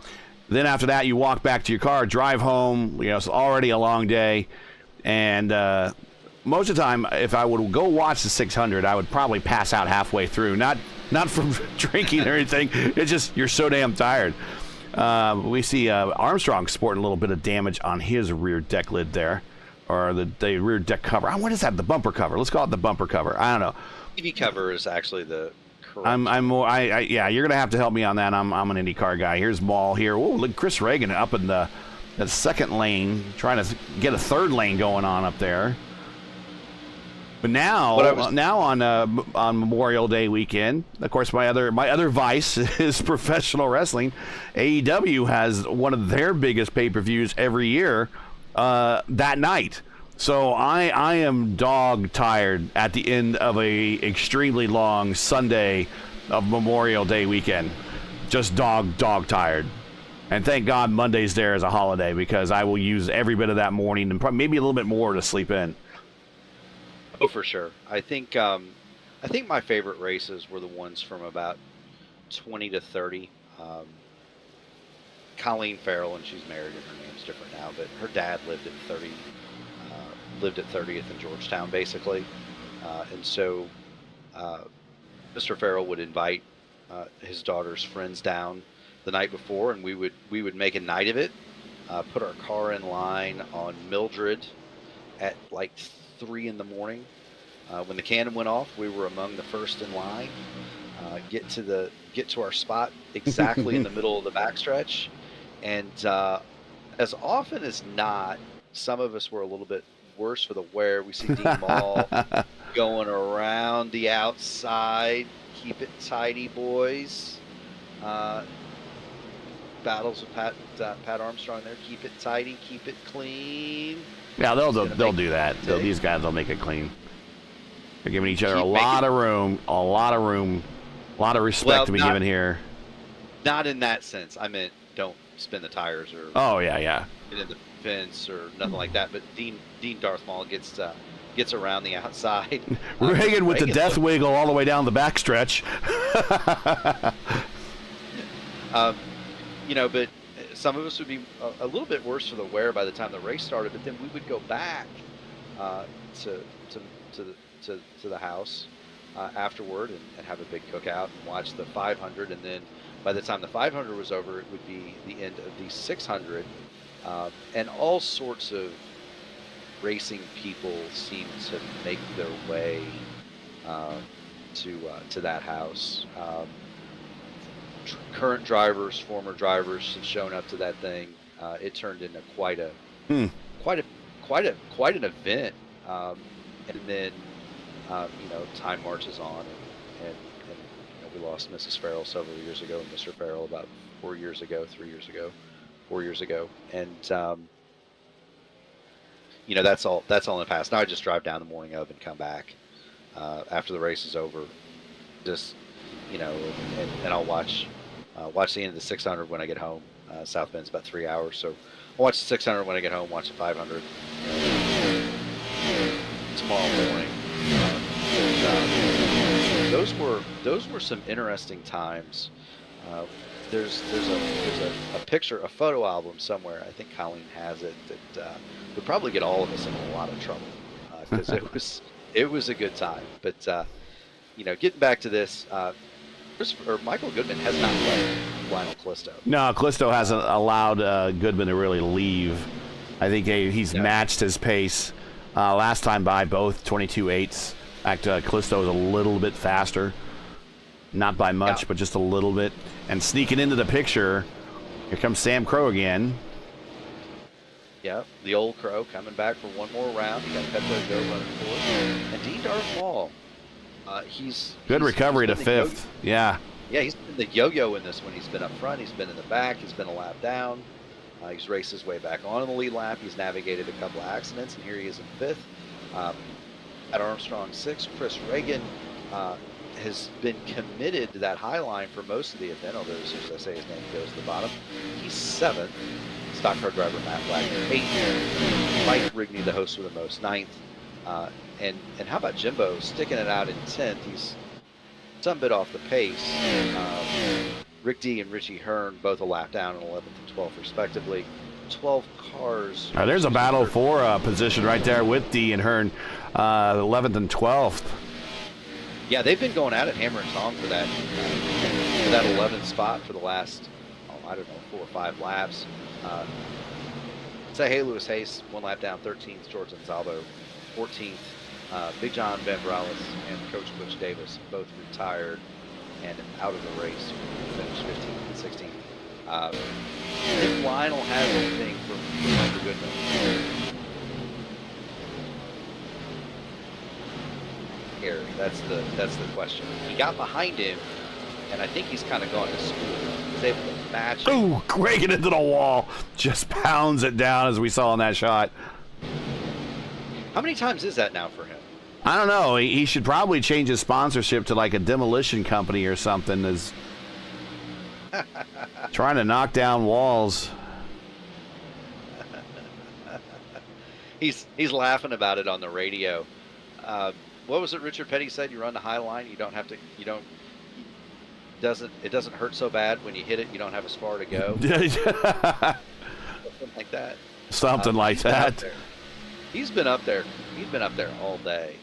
Then after that, you walk back to your car, drive home. It's already a long day. And most of the time, if I would go watch the 600, I would probably pass out halfway through. Not from drinking or anything. It's just you're so damn tired. We see Armstrong sporting a little bit of damage on his rear deck lid there, or the rear deck cover. What is that? The bumper cover. Let's call it the bumper cover. I don't know. TV cover is actually the correct. I'm more. Yeah. You're gonna have to help me on that. I'm an IndyCar guy. Here's Maul here. Oh, look, Chris Reagan up in the second lane, trying to get a third lane going on up there. But now on Memorial Day weekend, of course, my other vice is professional wrestling. AEW has one of their biggest pay-per-views every year that night. So I am dog tired at the end of a extremely long Sunday of Memorial Day weekend. Just dog tired. And thank God Monday's there as a holiday, because I will use every bit of that morning and maybe a little bit more to sleep in. Oh, for sure. I think my favorite races were the ones from about 20 to 30. Colleen Farrell, and she's married and her name's different now, but her dad lived at 30th in Georgetown, basically. And so Mr. Farrell would invite his daughter's friends down the night before, and we would make a night of it, put our car in line on Mildred at like 3 in the morning. When the cannon went off, we were among the first in line. Get to our spot exactly in the middle of the backstretch, and as often as not, some of us were a little bit worse for the wear. We see Dean Mall going around the outside. Keep it tidy, boys. Battles with Pat Armstrong there. Keep it tidy, keep it clean. Yeah, they'll do that. These guys will make it clean. They're giving each other a lot of room, a lot of respect to be given here. Not in that sense. I meant don't spin the tires or get in the fence or nothing like that. But Dean Darth Maul gets around the outside. Reagan with the death wiggle all the way down the backstretch. But some of us would be a little bit worse for the wear by the time the race started. But then we would go back to the house afterward and have a big cookout and watch the 500. And then by the time the 500 was over, it would be the end of the 600. And all sorts of racing people seem to make their way to that house. Current drivers, former drivers have shown up to that thing. It turned into quite an event. And then time marches on, and we lost Mrs. Farrell several years ago, and Mr. Farrell about 4 years ago, 3 years ago, 4 years ago, and that's all in the past. Now I just drive down the morning of and come back after the race is over, just and I'll watch the end of the 600 when I get home. South Bend's about 3 hours, so I'll watch the 600 when I get home. Watch the 500 tomorrow morning. Those were some interesting times. There's a picture, a photo album somewhere. I think Colleen has it. That would probably get all of us in a lot of trouble because it was a good time. But getting back to this, Michael Goodman has not left Lionel Clisto. No, Clisto hasn't allowed Goodman to really leave. I think he's matched his pace. Last time by both 22.8s. In fact, Clisto is a little bit faster. Not by much, but just a little bit. And sneaking into the picture, here comes Sam Crow again. Yeah, the old Crow coming back for one more round. You got Petro Joe running fourth, and Dean Darth Wall. Good recovery to been fifth. Yeah. Yeah, he's been the yo-yo in this one. He's been up front. He's been in the back. He's been a lap down. He's raced his way back on in the lead lap. He's navigated a couple of accidents, and here he is in fifth. At Armstrong 6, Chris Reagan has been committed to that high line for most of the event, although as soon as I say his name, he goes to the bottom. He's 7th. Stock car driver Matt Wagner 8th. Mike Rigney, the host with the most, 9th. And how about Jimbo sticking it out in 10th? He's some bit off the pace. Rick D and Richie Hearn both a lap down in 11th and 12th respectively. 12 cars. There's a battle for position right there with D and Hearn, 11th and 12th. Yeah, they've been going at it hammer and tong for that 11th spot for the last, I don't know, 4 or 5 laps. Say hey, Lewis Hayes, 1 lap down, 13th. George Gonzalo, 14th. Big John Bambrales and Coach Butch Davis both retired and out of the race, finished 15th and 16th. If Lionel has anything for Michael Goodman, here, that's the question. He got behind him, and I think he's kind of gone to school. He's able to match him. Ooh, breaking into the wall. Just pounds it down as we saw in that shot. How many times is that now for him? I don't know. He should probably change his sponsorship to like a demolition company or something. Is trying to knock down walls. He's laughing about it on the radio. What was it Richard Petty said? You run the high line. It doesn't hurt so bad when you hit it. You don't have as far to go. Something like that. Something like that. He's been up there. He's been up there all day.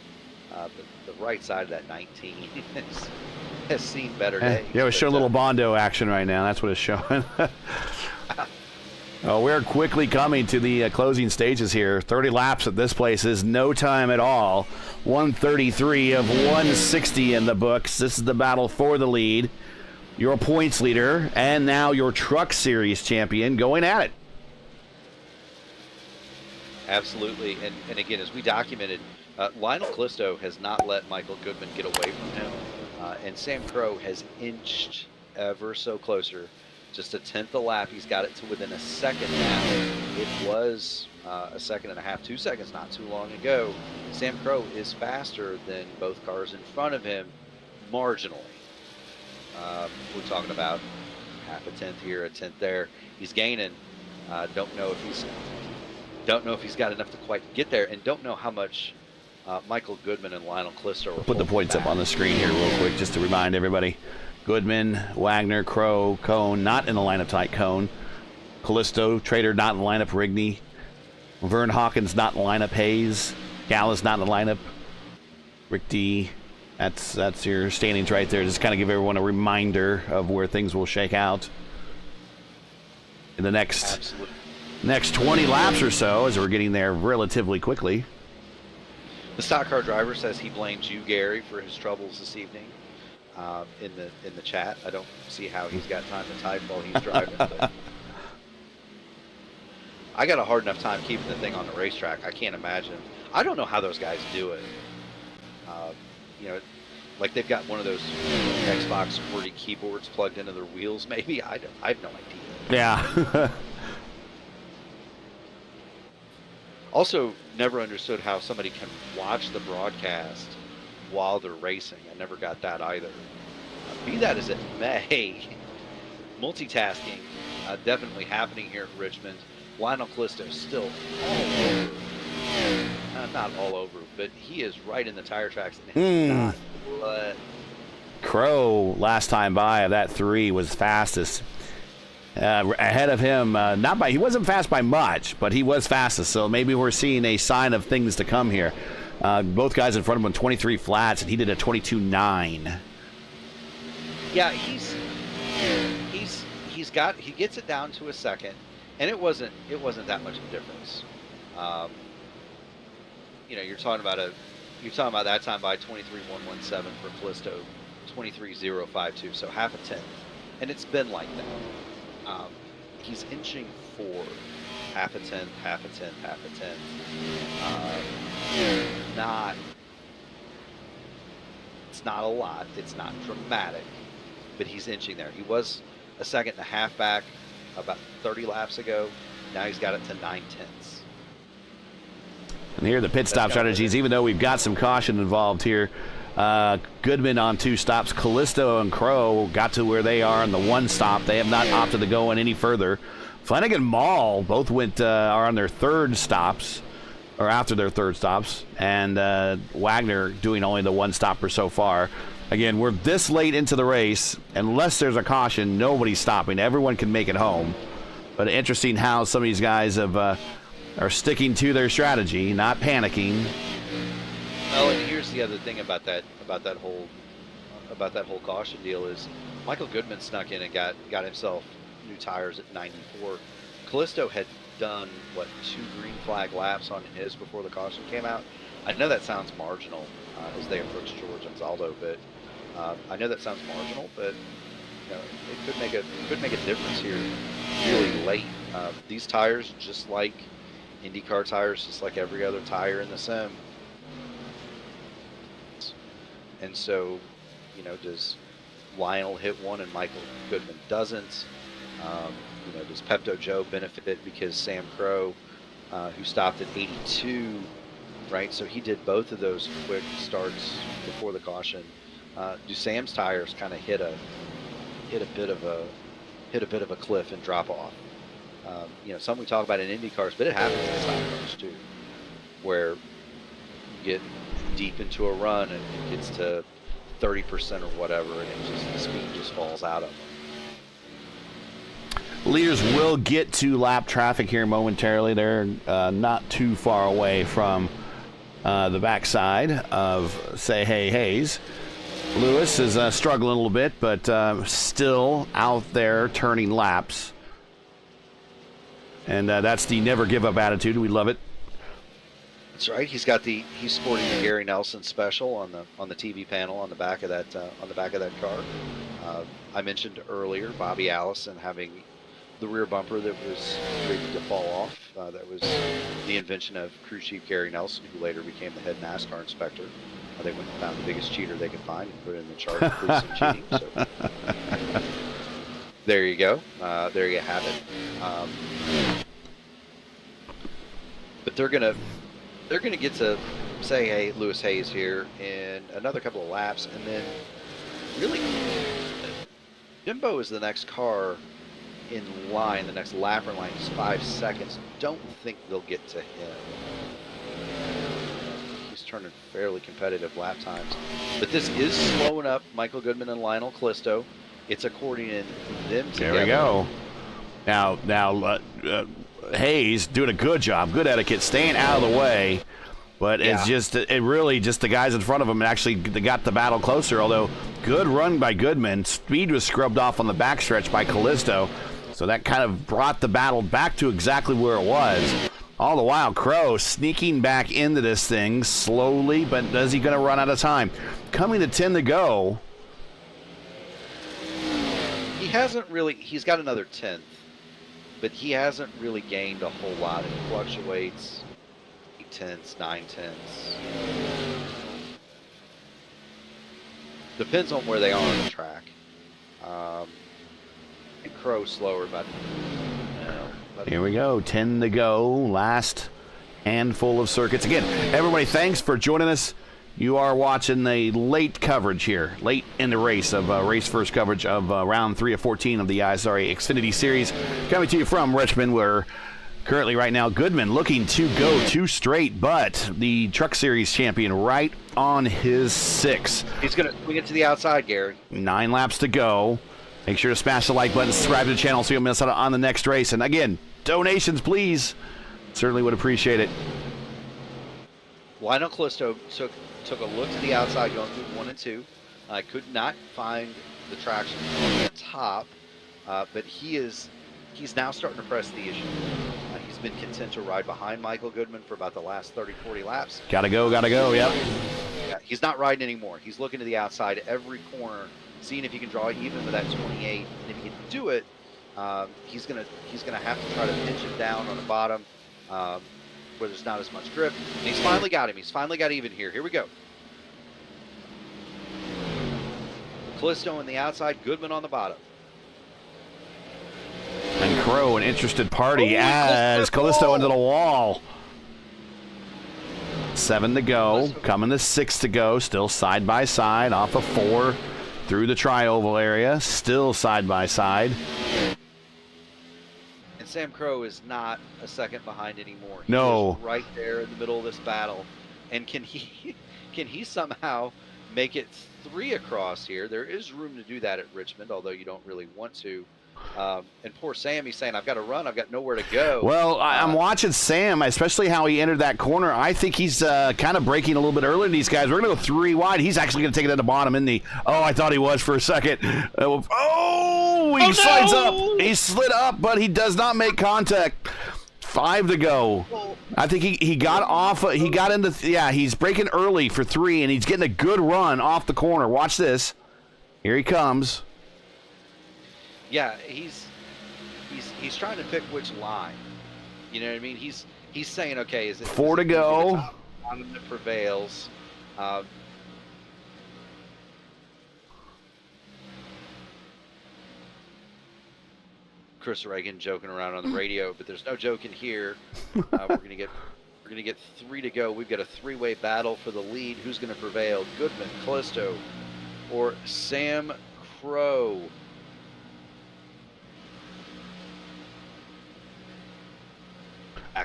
The right side of that 19 has seen better days. Yeah, we're showing a little Bondo action right now. That's what it's showing. We're quickly coming to the closing stages here. 30 laps at this place is no time at all. 133 of 160 in the books. This is the battle for the lead. Your points leader and now your Truck Series champion going at it. Absolutely. And again, as we documented, Lionel Callisto has not let Michael Goodman get away from him. And Sam Crow has inched ever so closer. Just a 10th a lap. He's got it to within a second now. It was a second and a half, 2 seconds not too long ago. Sam Crow is faster than both cars in front of him, marginally. We're talking about half a 10th here, a 10th there. He's gaining. Don't know if he's got enough to quite get there, and don't know how much Michael Goodman and Lionel Callisto are. Put the points up on the screen here real quick just to remind everybody. Goodman, Wagner, Crow, Cone, not in the lineup tight Cone. Callisto, Trader, not in the lineup. Rigney. Vern Hawkins, not in the lineup. Hayes. Gallus, not in the lineup. Rick D. That's your standings right there. Just kind of give everyone a reminder of where things will shake out in the next 20 laps or so, as we're getting there relatively quickly. The stock car driver says he blames you, Gary, for his troubles this evening. In the chat, I don't see how he's got time to type while he's driving. But I got a hard enough time keeping the thing on the racetrack. I can't imagine. I don't know how those guys do it. Like they've got one of those Xbox QWERTY keyboards plugged into their wheels. Maybe I have no idea. Yeah. Also, never understood how somebody can watch the broadcast while they're racing. I never got that either. Be that as it may, multitasking definitely happening here at Richmond. Lionel Callisto still all over. Not all over, but he is right in the tire tracks. And not Crow, last time by of that 3, was fastest. Ahead of him, he wasn't fast by much, but he was fastest. So maybe we're seeing a sign of things to come here. Both guys in front of him 23 flats, and he did a 22.9. Yeah, he gets it down to a second, and it wasn't that much of a difference. You're talking about that time by 23.117 for Callisto, 23.052, so half a tenth, and it's been like that. He's inching forward. half a tenth, half a tenth, half a tenth. It's not a lot. It's not dramatic, but he's inching there. He was a second and a half back about 30 laps ago. Now he's got it to 9/10. And here are the pit stop strategies, even though we've got some caution involved here. Goodman on 2 stops. Callisto and Crow got to where they are on the 1 stop. They have not opted to go in any further. Flanagan Mall both are on their 3rd stops, or after their 3rd stops, and Wagner doing only the 1 stopper so far. Again, we're this late into the race. Unless there's a caution, nobody's stopping. Everyone can make it home. But interesting how some of these guys are sticking to their strategy, not panicking. Well, and here's the other thing about that whole caution deal is Michael Goodman snuck in and got himself new tires at 94. Callisto had done 2 green flag laps on his before the caution came out. I know that sounds marginal as they approach George and Zaldo, but I know that sounds marginal, but it could make a difference here really late. These tires, just like IndyCar tires, just like every other tire in the sim. And so, does Lionel hit one and Michael Goodman doesn't? Does Pepto Joe benefit because Sam Crow, who stopped at 82, right? So he did both of those quick starts before the caution. Do Sam's tires kind of hit a bit of a cliff and drop off? Something we talk about in Indy cars, but it happens in stock cars too, where you get deep into a run and it gets to 30% or whatever, and the speed just falls out of them. Leaders will get to lap traffic here momentarily. They're not too far away from the backside of Hayes. Lewis is struggling a little bit, but still out there turning laps. And that's the never give up attitude. We love it. That's right. He's sporting the Gary Nelson special on the TV panel on the back of that car. I mentioned earlier Bobby Allison having the rear bumper that was ready to fall off. That was the invention of crew chief Gary Nelson, who later became the head NASCAR inspector. They went and found the biggest cheater they could find and put him in charge of policing cheating. So there you go. There you have it. But they're gonna get to say, hey, Lewis Hayes here in another couple of laps, and then really Jimbo is the next car in line. The next lapper line is 5 seconds. Don't think they'll get to him. He's turning fairly competitive lap times, but this is slowing up Michael Goodman and Lionel Callisto. It's accordioning them together. There we go. Now Hayes doing a good job, good etiquette, staying out of the way. But it really just the guys in front of him actually got the battle closer. Although good run by Goodman, speed was scrubbed off on the backstretch by Callisto, so that kind of brought the battle back to exactly where it was. All the while, Crow sneaking back into this thing slowly, but is he going to run out of time? Coming to 10 to go. He hasn't really. He's got another 10th, but he hasn't really gained a whole lot. It fluctuates. 8/10, 9/10. Depends on where they are on the track. And Crow slower, but here we go, 10 to go, last handful of circuits. Again, everybody, thanks for joining us. You are watching the late coverage here, late in the race of race first coverage of round 3 of 14 of the ISRA Xfinity Series, coming to you from Richmond, where currently right now Goodman looking to go 2 straight, but the Truck Series champion right on his 6. He's going to swing it to the outside, Gary. 9 laps to go. Make sure to smash the like button, subscribe to the channel so you don't miss out on the next race. And again, donations, please. Certainly would appreciate it. Lionel Callisto took a look to the outside going through 1 and 2. I could not find the traction on the top, but he's now starting to press the issue. He's been content to ride behind Michael Goodman for about the last 30, 40 laps. Gotta go, yep. Yeah, he's not riding anymore. He's looking to the outside every corner, seeing if he can draw even with that 28. And if he can do it, He's gonna have to try to pinch him down on the bottom where there's not as much grip. And he's finally got him. He's finally got even here. Here we go. Callisto on the outside, Goodman on the bottom. And Crow, an interested party as Callisto into the wall. 7 to go, coming to 6 to go, still side by side, off of 4 through the tri-oval area, still side by side. And Sam Crow is not a second behind anymore. He No. is right there in the middle of this battle. And can he somehow make it 3 across here? There is room to do that at Richmond, although you don't really want to. And poor Sam, he's saying, I've got to run. I've got nowhere to go. Well, I'm watching Sam, especially how he entered that corner. I think he's kind of breaking a little bit early in these guys. We're going to go 3 wide. He's actually going to take it at the bottom, isn't he? Oh, I thought he was for a second. He slides up. He slid up, but he does not make contact. 5 to go. I think he got off. He got into, he's breaking early for 3, and he's getting a good run off the corner. Watch this. Here he comes. Yeah, he's trying to pick which line. You know what I mean? He's saying, okay, is it 4 to go? One that prevails. Chris Reagan joking around on the radio, but there's no joking here. We're gonna get 3 to go. We've got a 3-way battle for the lead. Who's gonna prevail? Goodman, Callisto, or Sam Crow?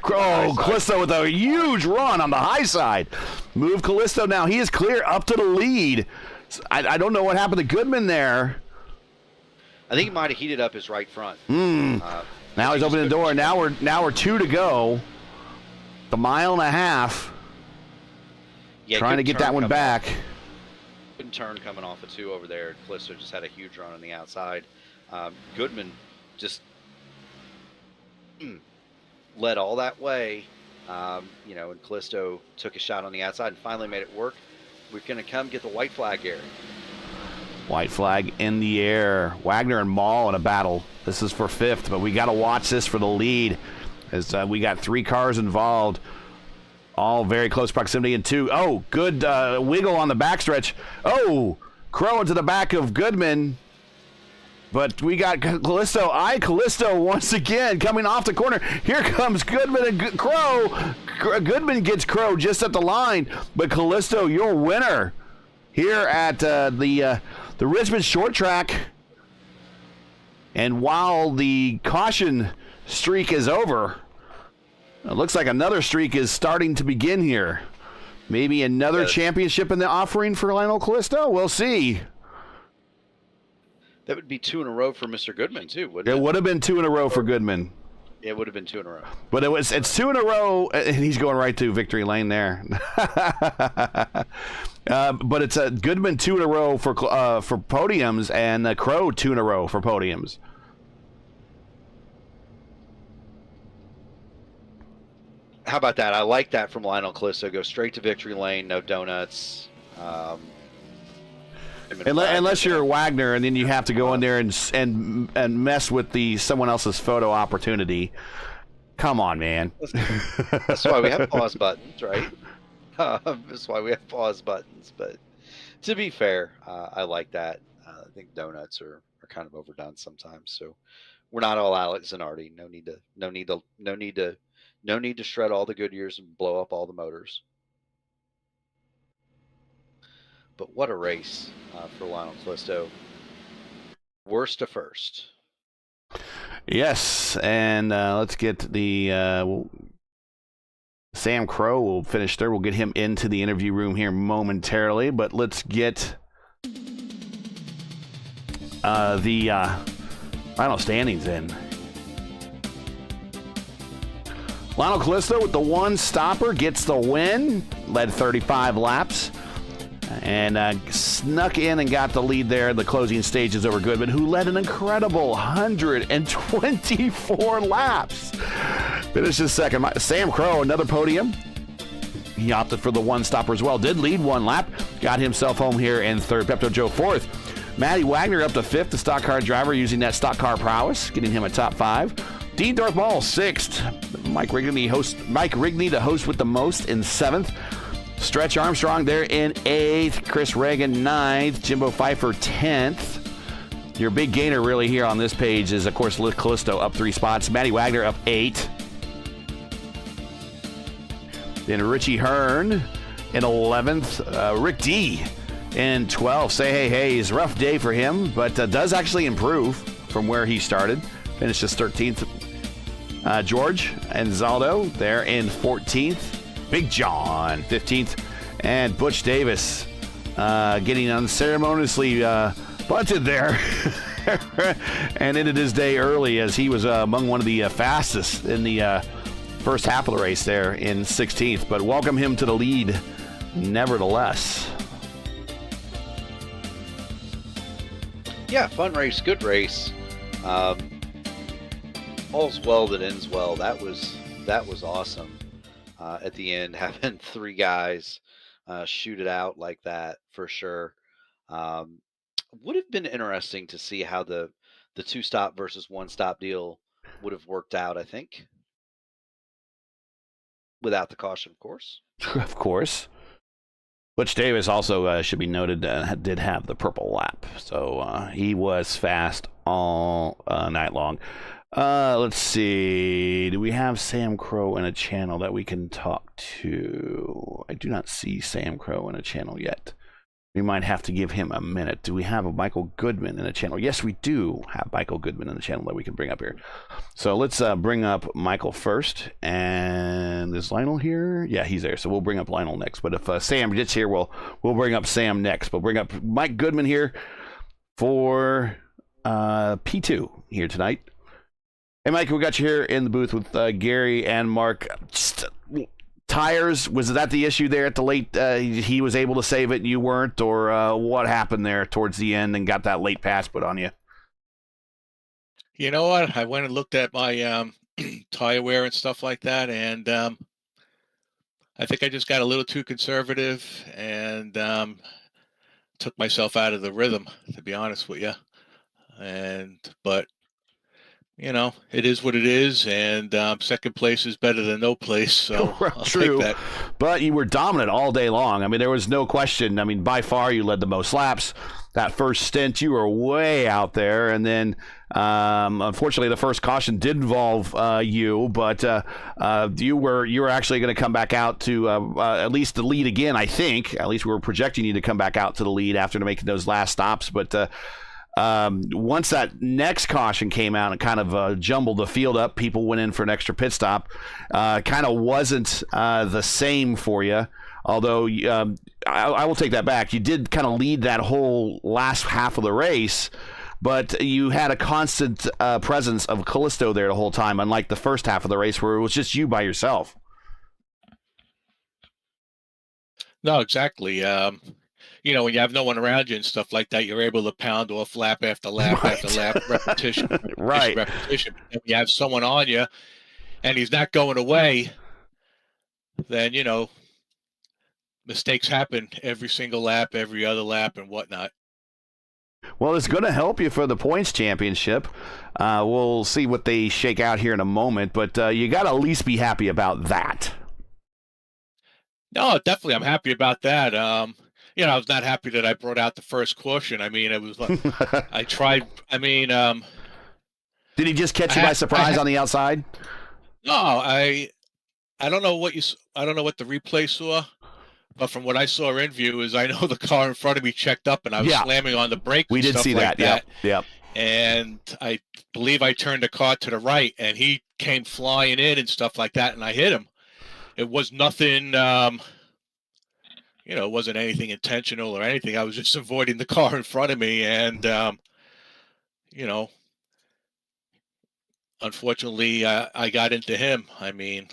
Callisto with a huge run on the high side. Move Callisto now. He is clear up to the lead. I don't know what happened to Goodman there. I think he might have heated up his right front. Now he's opening the door. Now we're 2 to go. The 1.5 miles. Trying to get that one back. Good turn coming off of 2 over there. Callisto just had a huge run on the outside. Goodman just led all that way, and Callisto took a shot on the outside and finally made it work. We're going to come get the white flag, Gary. White flag in the air. Wagner and Mall in a battle. This is for 5th, but we got to watch this for the lead as we got 3 cars involved. All very close proximity in 2. Oh, good wiggle on the backstretch. Oh, Crow into the back of Goodman. But we got Callisto. Callisto once again coming off the corner. Here comes Goodman and Crow. Goodman gets Crow just at the line. But Callisto, your winner here at the Richmond short track. And while the caution streak is over, it looks like another streak is starting to begin here. Maybe another championship in the offering for Lionel Callisto? We'll see. That would be 2 in a row for Mr. Goodman, too, wouldn't it? It would have been 2 in a row for Goodman. It would have been 2 in a row. But it's 2 in a row, and he's going right to victory lane there. But it's a Goodman 2 in a row for podiums, and Crow 2 in a row for podiums. How about that? I like that from Lionel Callisto. Go straight to victory lane, no donuts. Unless you're Wagner, and then you have to go in there and mess with someone else's photo opportunity. Come on, man. That's why we have pause buttons, right? That's why we have pause buttons. But to be fair, I like that. I think donuts are kind of overdone sometimes. So we're not all Alex Zanardi. No need to shred all the Goodyears and blow up all the motors. But what a race for Lionel Callisto. Worst to first. Yes, and let's get the Sam Crow will finish third. We'll get him into the interview room here momentarily, but let's get the final standings in. Lionel Callisto with the 1 stopper gets the win, led 35 laps. And snuck in and got the lead there in the closing stages over Goodman, who led an incredible 124 laps. Finishes second. Sam Crow, another podium. He opted for the 1 stopper as well. Did lead 1 lap. Got himself home here in third. Pepto Joe fourth. Matty Wagner up to 5th, the stock car driver using that stock car prowess, getting him a top 5. Dean Dorfmall 6th. Mike Rigney, the host with the most, in 7th. Stretch Armstrong there in 8th. Chris Reagan 9th. Jimbo Pfeiffer 10th. Your big gainer really here on this page is, of course, Liz Callisto up 3 spots. Matty Wagner up 8. Then Richie Hearn in 11th. Rick D in 12th. Say hey hey, rough day for him, but does actually improve from where he started. Finishes 13th. George Anzaldo there in 14th. Big John 15th. And Butch Davis getting unceremoniously bunted there and ended his day early as he was among one of the fastest in the first half of the race there in 16th. But welcome him to the lead nevertheless. Yeah, fun race, good race. All's well that ends well. That was awesome. At the end, having 3 guys shoot it out like that for sure. Would have been interesting to see how the 2-stop versus 1-stop deal would have worked out, I think. Without the caution, of course. Of course. Butch Davis also should be noted did have the purple lap. So he was fast all night long. Let's see. Do we have Sam Crow in a channel that we can talk to? I do not see Sam Crow in a channel yet. We might have to give him a minute. Do we have a Michael Goodman in a channel? Yes, we do have Michael Goodman in the channel that we can bring up here. So let's bring up Michael first. And is Lionel here? Yeah, he's there. So we'll bring up Lionel next. But if Sam gets here, we'll bring up Sam next. We'll bring up Mike Goodman here for P2 here tonight. Hey, Mike, we got you here in the booth with Gary and Mark. Just, tires, was that the issue there at the late? He was able to save it and you weren't, or what happened there towards the end and got that late pass put on you? You know what? I went and looked at my tire wear and stuff like that, and I think I just got a little too conservative and took myself out of the rhythm, to be honest with you. But you know, it is what it is, and second place is better than no place, so I'll True. take that. But you were dominant all day long. I mean, there was no question. I mean, by far, you led the most laps. That first stint, you were way out there, and then unfortunately, the first caution did involve you, but you were actually going to come back out to at least the lead again. I think at least we were projecting you to come back out to the lead after making those last stops, but. Once that next caution came out and kind of jumbled the field up, people went in for an extra pit stop. Kind of wasn't the same for you, although I will take that back. You did kind of lead that whole last half of the race, but you had a constant presence of Callisto there the whole time, unlike the first half of the race where it was just you by yourself. No, exactly. You know, when you have no one around you and stuff like that, you're able to pound off lap after lap after lap, repetition, Right. repetition. And when you have someone on you and he's not going away, then, you know, mistakes happen every single lap, every other lap, and whatnot. Well, it's going to help you for the points championship. We'll see what they shake out here in a moment, but you got to at least be happy about that. No, definitely. I'm happy about that. You know, I was not happy that I brought out the first caution. I mean, it was like, I tried. I mean, did he just catch you by surprise on the outside? No, I don't know what I don't know what the replay saw, but from what I saw in view is I know the car in front of me checked up and I was slamming on the brake. We did see like that. Yep. And I believe I turned the car to the right and he came flying in and stuff like that, and I hit him. It was nothing. You know, it wasn't anything intentional or anything. I was just avoiding the car in front of me. And, you know, unfortunately, I got into him. I mean,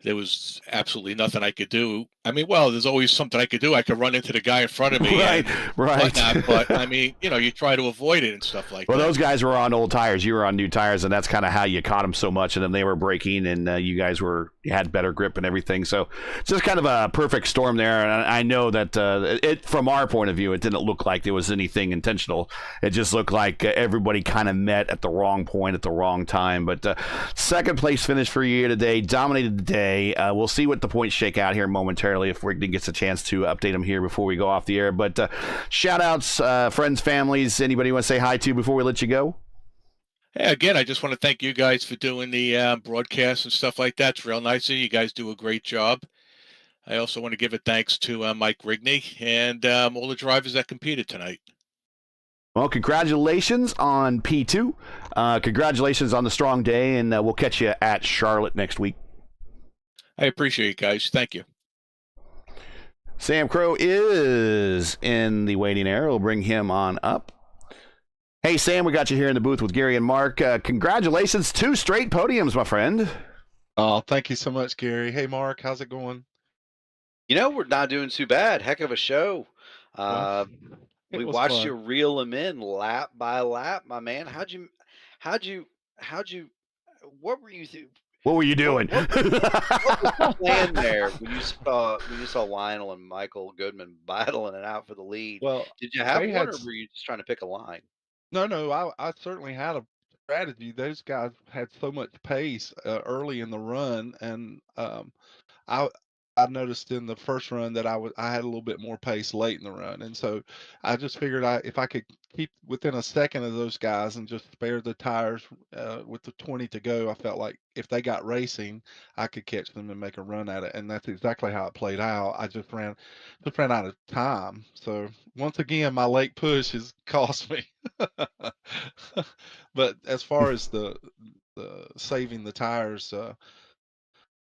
there was absolutely nothing I could do I mean, well, there's always something I could do. I could run into the guy in front of me, Right, and right. whatnot, but I mean, you try to avoid it and stuff like Well, that. those guys were on old tires. You were on new tires, and that's kind of how you caught them so much. And then they were braking, and you guys you had better grip and everything. So it's just kind of a perfect storm there. And I know that from our point of view, it didn't look like there was anything intentional. It just looked like everybody kind of met at the wrong point at the wrong time. But second place finish for you today, dominated the day. We'll see what the points shake out here momentarily if Rigney gets a chance to update them here before we go off the air. But shout outs, friends, families, anybody you want to say hi to before we let you go? Hey, again, I just want to thank you guys for doing the broadcast and stuff like that. It's real nice of you. You guys do a great job. I also want to give a thanks to Mike Rigney and all the drivers that competed tonight. Well, congratulations on P2. Congratulations on the strong day, and we'll catch you at Charlotte next week. I appreciate it, guys. Thank you. Sam Crow is in the waiting area. We'll bring him on up. Hey, Sam, we got you here in the booth with Gary and Mark. Congratulations, 2 straight podiums, my friend. Oh, thank you so much, Gary. Hey, Mark, how's it going? We're not doing too bad. Heck of a show. We watched you reel them in lap by lap, my man. What were you What were you doing? What was the plan there when you saw Lionel and Michael Goodman battling it out for the lead? Well, Did you have they one, had or were you just trying to pick a line? no, I certainly had a strategy. Those guys had so much pace early in the run, and I I noticed in the first run that I had a little bit more pace late in the run, and so I just figured if I could keep within a second of those guys and just spare the tires with the 20 to go, I felt like if they got racing, I could catch them and make a run at it, and that's exactly how it played out. I just ran out of time. So once again, my late push has cost me. But as far as the saving the tires,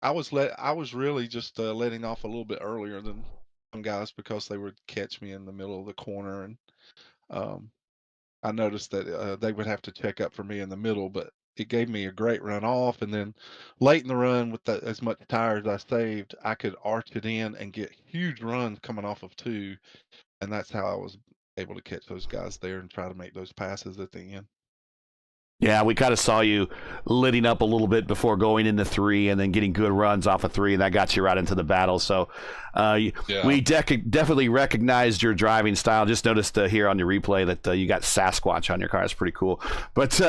I was really just letting off a little bit earlier than some guys because they would catch me in the middle of the corner, and um, I noticed that they would have to check up for me in the middle, but it gave me a great run off. And then late in the run, with as much tires I saved, I could arch it in and get huge runs coming off of 2, and that's how I was able to catch those guys there and try to make those passes at the end. Yeah, we kind of saw you letting up a little bit before going into 3 and then getting good runs off of 3, and that got you right into the battle. So we definitely recognized your driving style. Just noticed here on your replay that you got Sasquatch on your car. It's pretty cool. But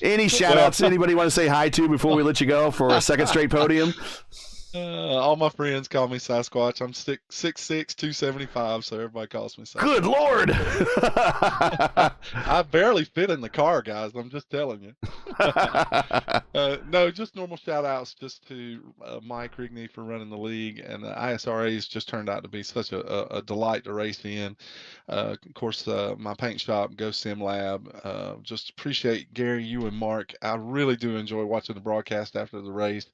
any shout-outs anybody want to say hi to before we let you go for a second straight podium? All my friends call me Sasquatch. I'm 6'6", 275, so everybody calls me Sasquatch. Good Lord! I barely fit in the car, guys. I'm just telling you. No, just normal shout-outs just to Mike Rigney for running the league, and ISRA has just turned out to be such a delight to race in. Of course, my paint shop, Go Sim Lab. Just appreciate Gary, you and Mark. I really do enjoy watching the broadcast after the race.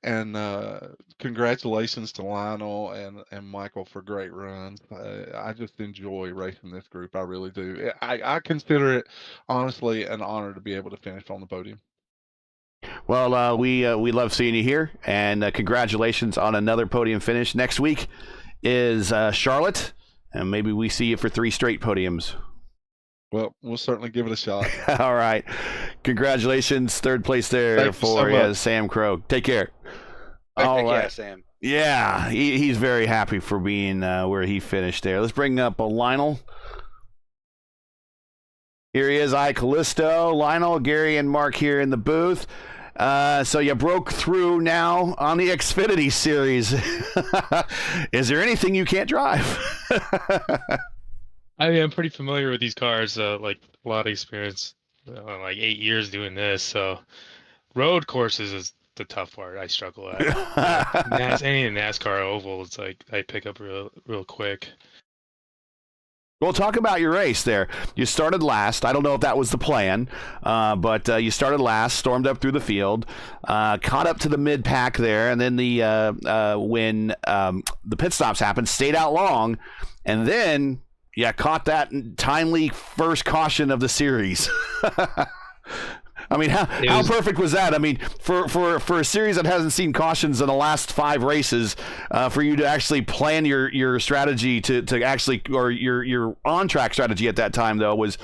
And congratulations to Lionel and Michael for great runs. I just enjoy racing this group. I really do. I consider it, honestly, an honor to be able to finish on the podium. Well, we love seeing you here, and congratulations on another podium finish. Next week is Charlotte, and maybe we see you for 3 straight podiums. Well, we'll certainly give it a shot. All right. Congratulations. 3rd place there for Sam Crow. Take care. All right, Sam. Yeah, he's very happy for being where he finished there. Let's bring up Lionel. Here he is, Callisto. Lionel, Gary, and Mark here in the booth. So you broke through now on the Xfinity series. Is there anything you can't drive? I mean, I'm pretty familiar with these cars, like a lot of experience, like 8 years doing this. So road courses is the tough part I struggle at. Any NASCAR oval, it's like I pick up real quick. Well, talk about your race there. You started last. I don't know if that was the plan, but you started last, stormed up through the field, caught up to the mid-pack there, and then when the pit stops happened, stayed out long, and then caught that timely first caution of the series. I mean, how perfect was that? I mean, for a series that hasn't seen cautions in the last 5 races, for you to actually plan your strategy to actually, or your on-track strategy at that time, though, was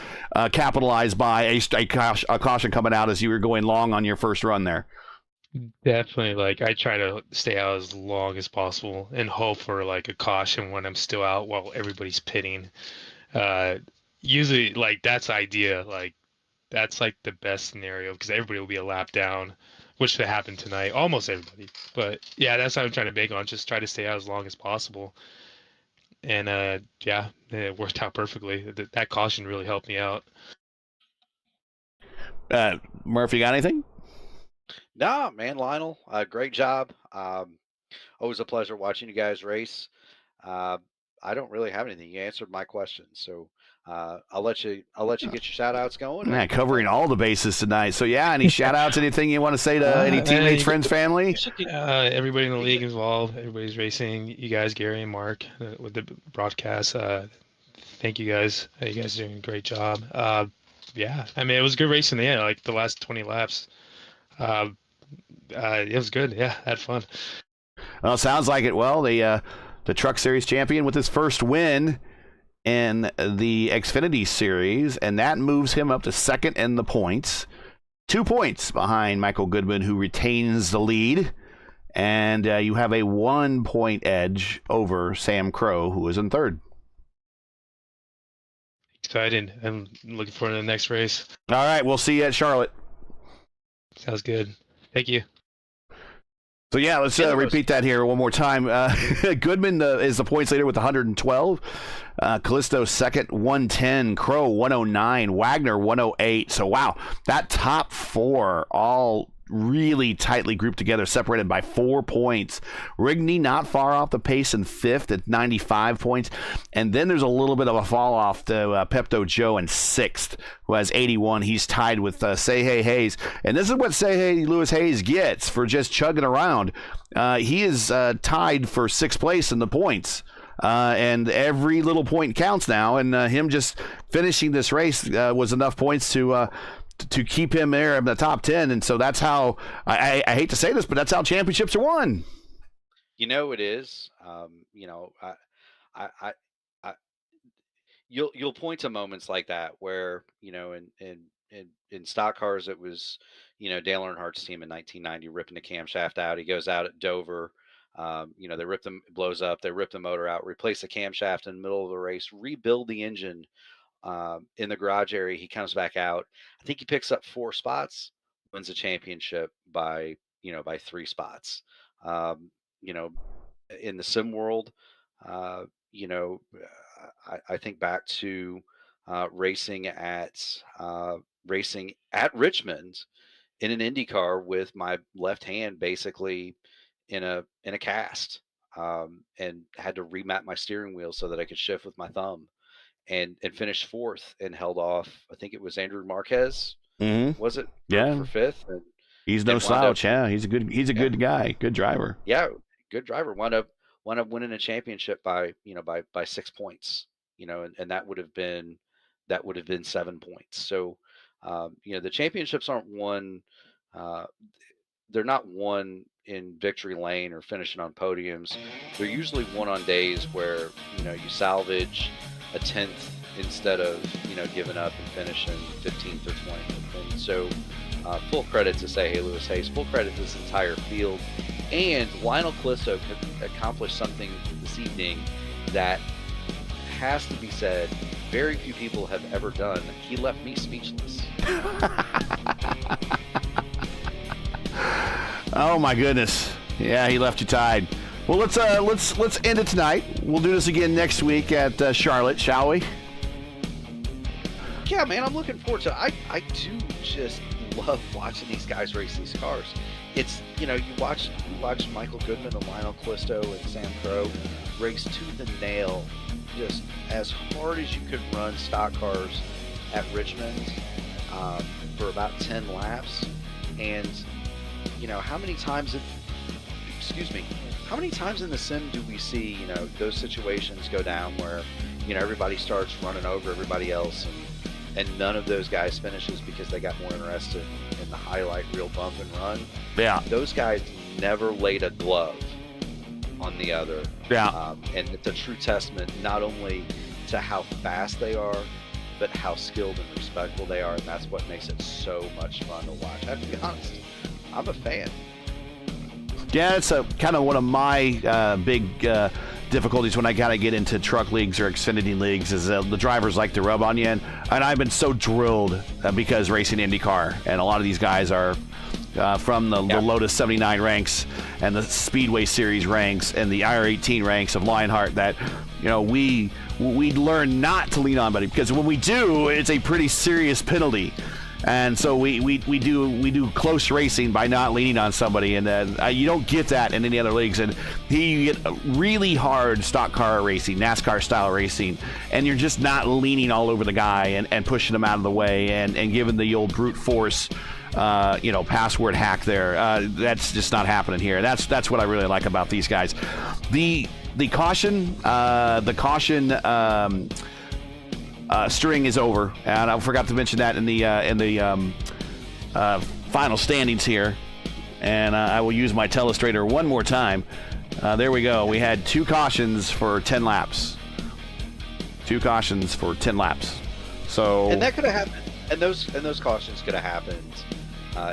capitalized by a caution coming out as you were going long on your first run there. Definitely, like I try to stay out as long as possible and hope for like a caution when I'm still out while everybody's pitting. Usually, like that's idea. Like that's like the best scenario because everybody will be a lap down, which could happen tonight. Almost everybody, but yeah, that's what I'm trying to big on. Just try to stay out as long as possible. And yeah, it worked out perfectly. That caution really helped me out. Murphy, got anything? No, man, Lionel, great job. Always a pleasure watching you guys race. I don't really have anything. You answered my question, so I'll let you get your shout outs going. Man, covering all the bases tonight. So yeah, any shout outs, anything you want to say to any teammates, friends, family? Everybody in the league involved, everybody's racing. You guys, Gary and Mark, with the broadcast. Thank you guys. You guys are doing a great job. Yeah, I mean, it was a good race in the end, like the last 20 laps. It was good. Yeah, had fun. Well, sounds like it. Well, the Truck Series champion with his first win in the Xfinity Series, and that moves him up to second in the points. 2 points behind Michael Goodman, who retains the lead. And you have a 1 point edge over Sam Crow, who is in third. Excited. I'm looking forward to the next race. All right, we'll see you at Charlotte. Sounds good. Thank you. So yeah, let's repeat that here one more time. Goodman is the points leader with 112. Callisto second, 110. Crow 109. Wagner 108. So wow, that top 4 all really tightly grouped together, separated by 4 points. Rigney not far off the pace in 5th at 95 points. And then there's a little bit of a fall off to Pepto Joe in 6th, who has 81. He's tied with Say Hey Hayes. And this is what Say Hey Lewis Hayes gets for just chugging around. He is tied for 6th place in the points. And every little point counts now. And him just finishing this race was enough points to keep him there in the top 10. And so that's how, I hate to say this, but that's how championships are won. You know, it is. You'll point to moments like that where, in stock cars, it was, Dale Earnhardt's team in 1990 ripping the camshaft out. He goes out at Dover. They rip them, blows up. They rip the motor out, replace the camshaft in the middle of the race, rebuild the engine in the garage area. He comes back out. I think he picks up 4 spots, wins the championship by 3 spots. In the sim world, I think back to racing at Richmond in an Indy car with my left hand basically in a cast, and had to remap my steering wheel so that I could shift with my thumb. And finished 4th and held off. I think it was Andrew Marquez. Mm-hmm. Was it? Yeah, for 5th. And he's no slouch. Yeah, he's a good guy, good driver. Yeah, good driver. Wound up winning a championship by 6 points. And that would have been 7 points. So the championships aren't won. They're not won in victory lane or finishing on podiums. They're usually won on days where you salvage a 10th instead of giving up and finishing 15th or 20th. And so full credit to Say Hey Lewis Hayes, full credit to this entire field, and Lionel Callisto could accomplish something this evening that has to be said very few people have ever done. He left me speechless. Oh my goodness. Yeah, he left you tied. Well, let's end it tonight. We'll do this again next week at Charlotte, shall we? Yeah, man, I'm looking forward to it. I do just love watching these guys race these cars. It's you watch Michael Goodman and Lionel Callisto and Sam Crow race tooth and nail, just as hard as you could run stock cars at Richmond for about 10 laps. And how many times in the sim do we see, those situations go down where, everybody starts running over everybody else, and none of those guys finishes because they got more interested in the highlight reel bump and run. Yeah. Those guys never laid a glove on the other. Yeah. And it's a true testament not only to how fast they are, but how skilled and respectful they are, and that's what makes it so much fun to watch. I have to be honest, I'm a fan. Yeah, it's a kind of one of my big difficulties when I kind of get into truck leagues or Xfinity leagues is the drivers like to rub on you, and I've been so drilled because racing IndyCar, and a lot of these guys are from the Lotus 79 ranks and the Speedway Series ranks and the IR18 ranks of Lionheart that, you know, we learn not to lean on anybody, because when we do, it's a pretty serious penalty. And so we do close racing by not leaning on somebody, and you don't get that in any other leagues. And you get really hard stock car racing, NASCAR style racing, and you're just not leaning all over the guy and pushing him out of the way and giving the old brute force password hack there. That's just not happening here. That's what I really like about these guys. The caution string is over, and I forgot to mention that in the final standings here. And I will use my telestrator one more time. There we go. We had 2 cautions for 10 laps. 2 cautions for 10 laps. So and that could have happened. And those cautions could have happened.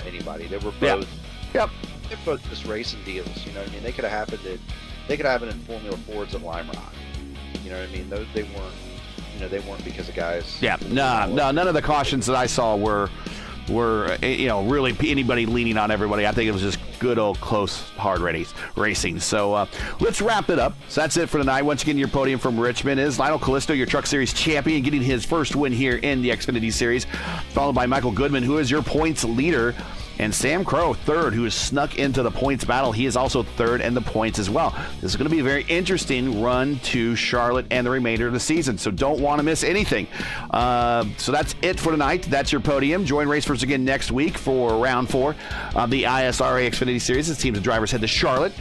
Anybody. They were both. Yep. They're both just racing deals. You know what I mean? They could have happened. They could have happened in Formula Fords at Lime Rock. You know what I mean? They weren't. You know, they weren't because of guys. Yeah. No. None of the cautions that I saw were really anybody leaning on everybody. I think it was just good old close hard racing. So let's wrap it up. So that's it for tonight. Once again, your podium from Richmond is Lionel Callisto, your Truck Series champion, getting his first win here in the Xfinity Series, followed by Michael Goodman, who is your points leader, and Sam Crow, third, who has snuck into the points battle. He is also third in the points as well. This is going to be a very interesting run to Charlotte and the remainder of the season, so don't want to miss anything. So that's it for tonight. That's your podium. Join Racefers again next week for round 4 of the ISRA Xfinity Series as teams and drivers head to Charlotte.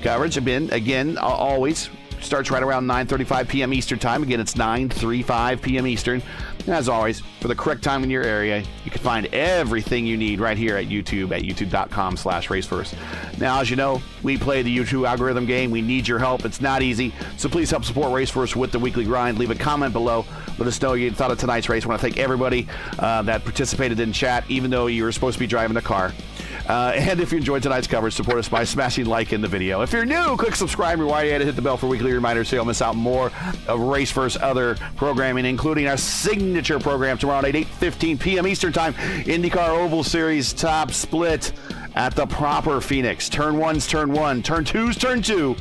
Coverage again always starts right around 9:35 p.m. Eastern Time. Again, it's 9:35 p.m. Eastern. And as always, for the correct time in your area, you can find everything you need right here at YouTube at youtube.com/racefirst. Now, as you know, we play the YouTube algorithm game. We need your help. It's not easy, so please help support Racefirst with the weekly grind. Leave a comment below. Let us know you thought of tonight's race. I want to thank everybody that participated in chat, even though you were supposed to be driving the car. And if you enjoyed tonight's coverage, support us by smashing like in the video. If you're new, click subscribe and while you're at it, hit the bell for weekly reminders so you'll miss out more of Racefirst's other programming, including our signature program tomorrow night, 8:15 p.m. Eastern Time, IndyCar Oval Series Top Split at the proper Phoenix. Turn 1's turn 1, turn 2's turn 2,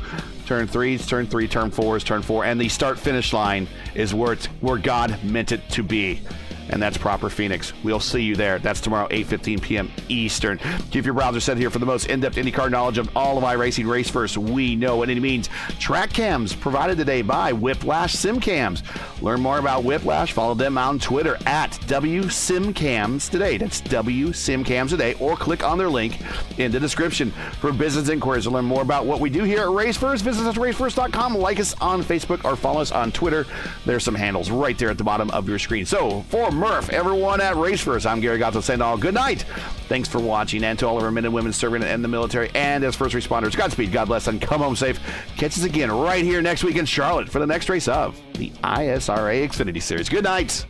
turn 3's turn 3, turn 4's turn 4, and the start-finish line is where God meant it to be. And that's proper Phoenix. We'll see you there. That's tomorrow, 8:15 p.m. Eastern. Keep your browser set here for the most in-depth IndyCar knowledge of all of iRacing. Race First, we know what it means. Track cams provided today by Whiplash SimCams. Learn more about Whiplash. Follow them on Twitter at WSimCams today. That's WSimCams today. Or click on their link in the description. For business inquiries to learn more about what we do here at Race First, visit us at racefirst.com. Like us on Facebook or follow us on Twitter. There's some handles right there at the bottom of your screen. So, for Murph, everyone at Race First, I'm Gary Gatto saying all good night. Thanks for watching, and to all of our men and women serving in the military and as first responders, Godspeed, God bless, and come home safe. Catch us again right here next week in Charlotte for the next race of the ISRA Xfinity Series. Good night.